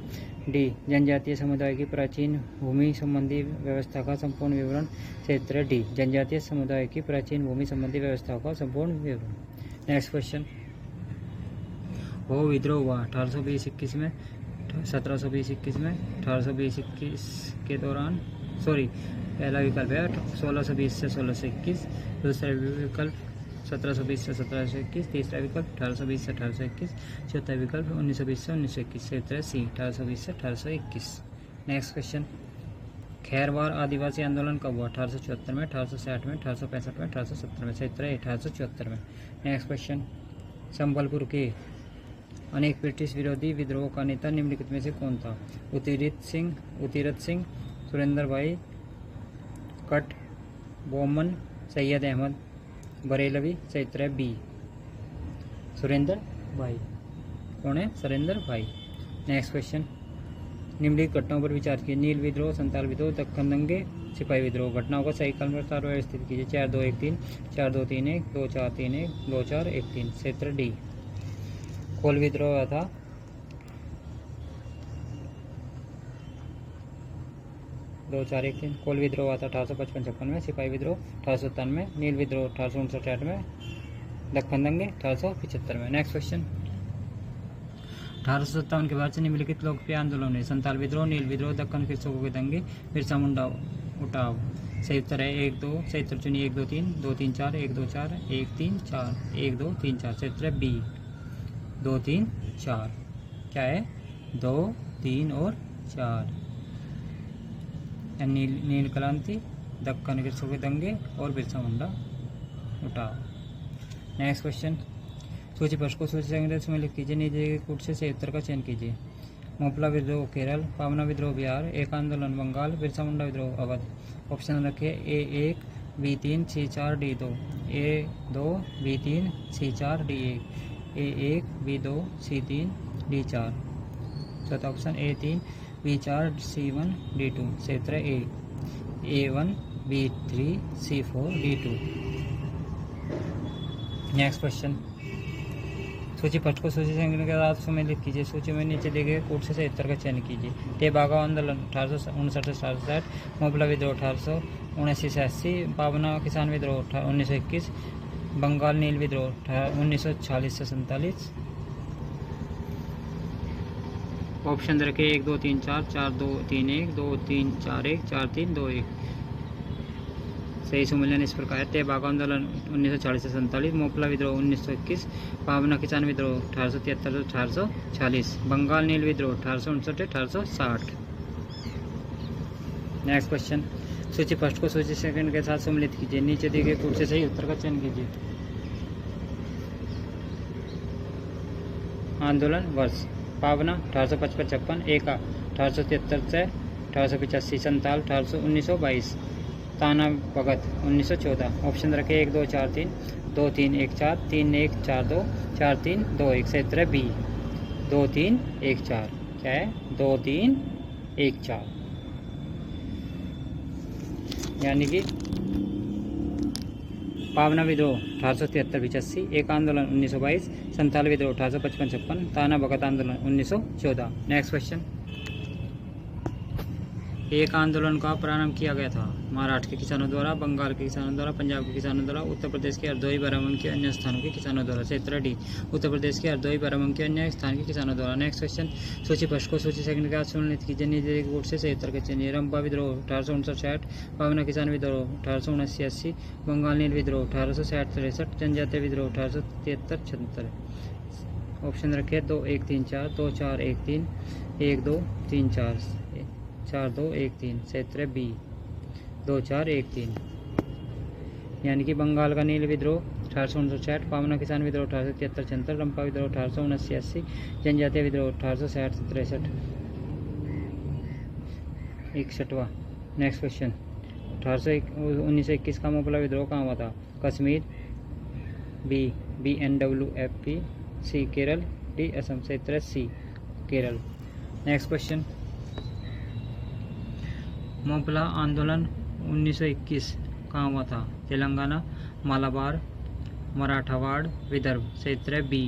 Speaker 1: डी जनजातीय समुदाय की प्राचीन भूमि संबंधी व्यवस्था का संपूर्ण विवरण। क्षेत्र डी जनजातीय समुदाय की प्राचीन भूमि संबंधी व्यवस्था का संपूर्ण विवरण। नेक्स्ट क्वेश्चन, वो विद्रोह हुआ 1820-21 में, 1720-21 में, 1820-21 के दौरान, पहला विकल्प है 1620 से 1621, दूसरा विकल्प 1720 से 1721, तीसरा विकल्प 1820 से 1821, चौथा विकल्प 1920 से 1921। क्षेत्र सी 1820 से 1821। नेक्स्ट क्वेश्चन, खैरवार आदिवासी आंदोलन कब हुआ? 1874 में, 1860 में, 1865 में, 1870 में। क्षेत्र 1874 में। नेक्स्ट क्वेश्चन, संबलपुर के अनेक ब्रिटिश विरोधी विद्रोह का नेता निम्नलिखित में से कौन था? उतीरथ सिंह, सुरेंद्र भाई, कट बोमन, सैयद अहमद बरेलवी। क्षेत्र बी सुरेंद्र भाई। कौन है? सुरेंद्र भाई। नेक्स्ट क्वेश्चन, निम्नलिखित घटनाओं पर विचार कीजिए। नील विद्रोह, संताल विद्रोह, दक्कन दंगे, सिपाही विद्रोह। घटनाओं को सही क्रम व्यवस्थित कीजिए। 4-2-1-3, 4-2-3-1, 2-4-3-1, 2-4-1-3। क्षेत्र डी कोल विद्रोह था 2-4-1-3। कोल विद्रोह हुआ था 1855-56 में, सिपाही विद्रोह 1857 में, नील विद्रोह 1859-60 में, दक्कन दंगे 1875 में। नेक्स्ट क्वेश्चन, 1857 के बाद से निम्नलिखित लोकप्रिय आंदोलन है? संताल विद्रोह, नील विद्रोह, दक्कन कृषकों के दंगे, बिरसा मुंडा उठाव। सही उत्तर है 1-2। सही उत्तर चुनिए 1-2-3, 2-3-4, 1-2-4, 1-3-4, 1-2-3-4। क्षेत्र बी 2-3-4। क्या है? 2, 3 और 4। नील क्रांति, दक्कन कृषकों के दंगे और बिरसा मुंडा उठाव। नेक्स्ट क्वेश्चन, सूची पृष्ठ को सूची संग्रह में लिख कीजिए। नीचे के कूट से सही उत्तर का चयन कीजिए। मोपला विद्रोह केरल, पावना विद्रोह बिहार, एक आंदोलन बंगाल, बिरसा मुंडा विद्रोह अवध। ऑप्शन रखिए A1, B3, C4, D2, A2, B3, C4, D1, A1, B2, C3, D4। चौथा option A3, B4, C1, D2। क्षेत्र A1, B3, C4, D2। Next question, सूची पृष्ठ को सूची संख्या के साथ सम्मिलित कीजिए। सूची में नीचे दिए गए कूट से सही उत्तर का चयन कीजिए। टेबागा आंदोलन 1859-1860, मोपला विद्रोह 1879-80, पावना किसान विद्रोह 1921, बंगाल नील विद्रोह 1946 से 47, ऑप्शन रखे 1 2 3 4 4 2 3 1 2 3 4 1 4 3 2 1। सही सम्मेलन इस प्रकार है। तेबाग आंदोलन 1940 से 47, मोपला विद्रोह 1921, पावना किसान विद्रोह 1873 से 1846, बंगाल नील विद्रोह 1859 1860। नेक्स्ट क्वेश्चन, सूची फर्स्ट को सूची सेकंड के साथ सम्मिलित कीजिए। नीचे दिए गए कूट से सही उत्तर का चयन कीजिए। आंदोलन वर्ष, पावना 1855-56, एका 1873 से 1885, संताल 1922, ताना भगत 1914। ऑप्शन रखे 1 2 4 3 2 3 1 4 3 1 4 2 4 3 2 1। सही उत्तर है बी 2 3 1 4। क्या है 2 3 1 4, यानी कि पावना विद्रोह 1873-85, एक आंदोलन 1922, संथाल विद्रोह 1855-56, ताना भगत आंदोलन 1914। नेक्स्ट क्वेश्चन, एक आंदोलन का प्रारंभ किया गया था महाराष्ट्र के किसानों द्वारा, बंगाल के किसानों द्वारा, पंजाब के किसानों द्वारा, उत्तर प्रदेश के हरदोई बाराबंकी अन्य स्थानों के किसानों द्वारा। क्षेत्र डी उत्तर प्रदेश के हरदोई बाराबंकी अन्य स्थान के किसानों द्वारा। नेक्स्ट क्वेश्चन, सूची फर्स्ट को सूची सेकंड के साथ सम्मिलित कीजिए। नीचे कोट से सही उत्तर का चयन। रंपा विद्रोह 1859-60, पावना किसान विद्रोह 1879-80, बंगाल नील विद्रोह 1860-63, जनजातीय विद्रोह 1873-76। ऑप्शन रखे 2 1 3 4 2 4 1 3 1 2 3 4 4 2 1 3। क्षेत्र बी 2 4 1 3, यानी कि बंगाल का नील विद्रोह 1859-60, पावना किसान विद्रोह 1873-76, रंपा विद्रोह 1879-80, जनजातीय विद्रोह 1860-63। 61वां। नेक्स्ट क्वेश्चन, 1921 का मोपला विद्रोह कहाँ हुआ था? कश्मीर, बी BNWFP, सी केरल, डी असम। क्षेत्र सी केरल। नेक्स्ट क्वेश्चन, मोपला आंदोलन 1921 कहाँ हुआ था? तेलंगाना, मालाबार, मराठवाड़, विदर्भ। क्षेत्र बी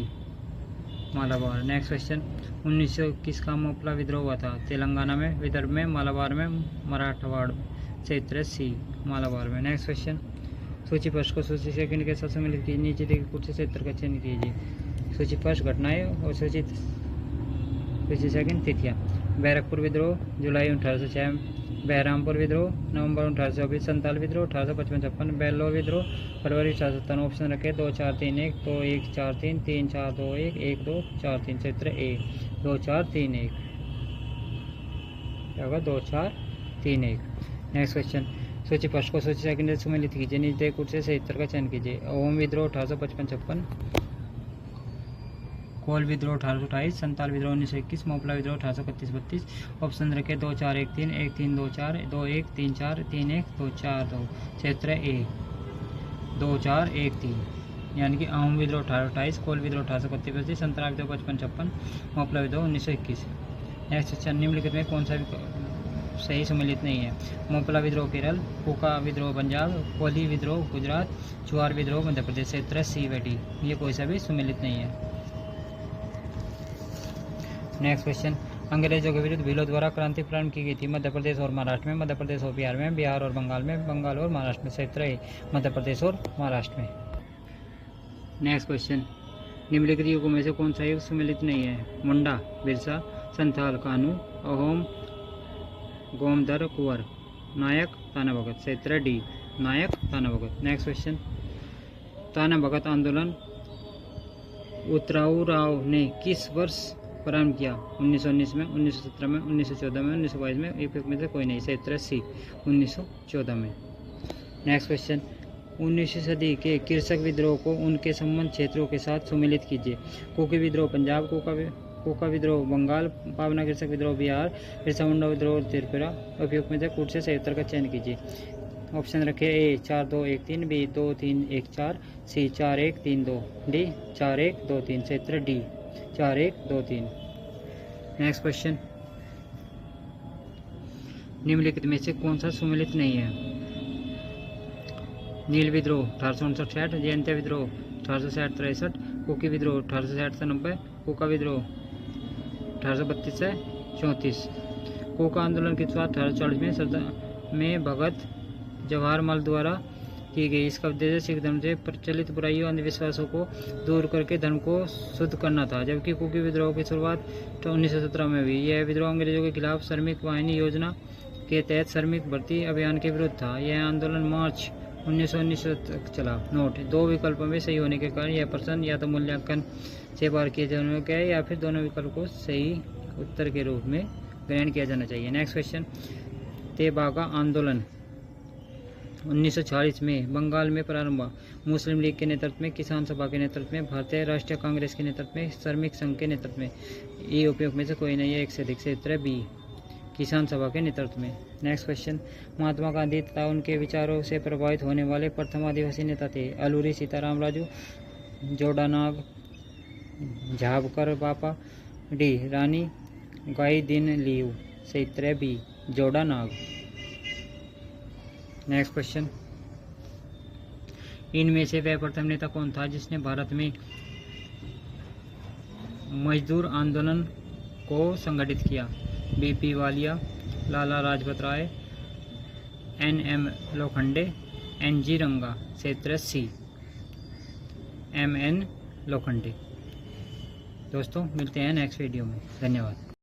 Speaker 1: मालाबार। नेक्स्ट क्वेश्चन, 1921 का मोपला विद्रोह हुआ था तेलंगाना में, विदर्भ में, मालाबार में, मराठवाड़। क्षेत्र सी मालाबार में। नेक्स्ट क्वेश्चन, सूची फर्स्ट को सूची सेकंड के साथ सम्मिलित कीजिए। नीचे दिए कुछ क्षेत्र का चयन कीजिए। सूची फर्स्ट घटनाएं और सूची सेकंड तिथियां। बैरकपुर विद्रोह जुलाई 1806, बहरामपुर विद्रोह नवंबर 1824, संताल विद्रोह 1855-56, बेल्लोर विद्रोह फरवरी 1857। ऑप्शन रखे 2 4 3 1 2 1 4 3 3 4 2 1 1 2 4 3। क्षेत्र ए 2 4 3 1। क्या होगा? 2 4 3 1। नेक्स्ट क्वेश्चन, सूची फर्स्ट को सूची सेकंड से सम्मिलित कीजिए। नीचे कुछ से सही उत्तर का चयन कीजिए। ओम विद्रोह 1855-56, कोल विद्रोह 1828, संताल विद्रोह 1921, मोपला विद्रोह 1831-32। ऑप्शन रखे 2 4 1 3 1 3 2 4 2 1 3 4 3 1 2 4 2। क्षेत्र ए 2 4 1 3, यानी कि अहोम विद्रोह 1828, कोल विद्रोह 1831-32, संताल विद्रोह 55-56, मोपला विद्रोह 1921। नेक्स्ट क्वेश्चन, निम्नलिखित में कौन सा भी सही सम्मिलित नहीं है? मोपला विद्रोह केरल, कुका विद्रोह पंजाब, कोली विद्रोह गुजरात, चुआर विद्रोह मध्य प्रदेश। क्षेत्र सी व डी, ये कोई सा भी सम्मिलित नहीं है। नेक्स्ट क्वेश्चन, अंग्रेजों के विरुद्ध भीलों द्वारा क्रांति प्रारंभ की गई थी मध्य प्रदेश और महाराष्ट्र में, मध्य प्रदेश और बिहार में, बिहार और बंगाल में, बंगाल और महाराष्ट्र में। क्षेत्र ए मध्य प्रदेश और महाराष्ट्र में। नेक्स्ट क्वेश्चन, निम्नलिखित युगों में से कौन सा युग सम्मिलित नहीं है? मुंडा बिरसा, संथाल कानू, अहोम गोमदर कुंवर, नायक ताना भगत। क्षेत्र डी नायक ताना भगत। नेक्स्ट क्वेश्चन, ताना भगत आंदोलन उतराऊ राव ने किस वर्ष प्रारंभ किया? 1919 में, 1917 में, 1914 में, 1922 में। एक में से कोई नहीं। क्षेत्र सी 1914 में। नेक्स्ट क्वेश्चन, 19वीं सदी के कृषक विद्रोह को उनके संबंध क्षेत्रों के साथ सम्मिलित कीजिए। कुकी विद्रोह पंजाब, कोका विद्रोह बंगाल, पावना कृषक विद्रोह बिहार, बिरसा मुंडा विद्रोह त्रिपुरा। उपयुक्त में से कुछ से सही उत्तर का चयन कीजिए। ऑप्शन रखे ए 4 2 1 3, बी 2 3 1 4, सी 4 1 3 2, डी 4 1 2 3। क्षेत्र डी 4 1 2 3। नेक्स्ट क्वेश्चन, निम्नलिखित में से कौन सा सम्मिलित नहीं है? नील विद्रोह 1859-60, जयंतिया विद्रोह 1860-63, कुकी विद्रोह 1860-90, कुका विद्रोह 1832-34। कुका आंदोलन की शुरुआत 1840 में भगत जवाहरलाल द्वारा की गई। इसका उद्देश्य सिख धर्म से प्रचलित बुराइयों अंधविश्वासों को दूर करके धर्म को शुद्ध करना था। जबकि कुकी विद्रोह की शुरुआत 1917 में हुई। यह विद्रोह अंग्रेजों के खिलाफ श्रमिक वाहिनी योजना के तहत श्रमिक भर्ती अभियान के विरुद्ध था। यह आंदोलन मार्च 1919 तक चला। नोट: दो विकल्पों में सही होने के कारण यह प्रश्न या तो मूल्यांकन से पार किए जाने का है या फिर दोनों विकल्प को सही उत्तर के रूप में ग्रहण किया जाना चाहिए। नेक्स्ट क्वेश्चन, तेभागा आंदोलन 1946 में बंगाल में प्रारंभ हुआ। मुस्लिम लीग के नेतृत्व में, किसान सभा के नेतृत्व में, भारतीय राष्ट्रीय कांग्रेस के नेतृत्व में, श्रमिक संघ के नेतृत्व में। ये उपयोग में से कोई नहीं है, एक से अधिक से उत्तर है बी, किसान सभा के नेतृत्व में। नेक्स्ट क्वेश्चन, महात्मा गांधी तथा उनके विचारों से प्रभावित होने वाले प्रथम आदिवासी नेता थे। अलूरी सीताराम राजू, जोडानाग झाबकर बापा, डी रानी गाईदिनलिऊ। सही उत्तर है बी, जोडानाग। नेक्स्ट क्वेश्चन, इनमें से वह प्रथम नेता कौन था जिसने भारत में मजदूर आंदोलन को संगठित किया? BP Walia, Lala Lajpat Rai, NM Lokhande, NG रंगा। सही उत्तर है सी, एमएन लोखंडे। दोस्तों मिलते हैं नेक्स्ट वीडियो में। धन्यवाद।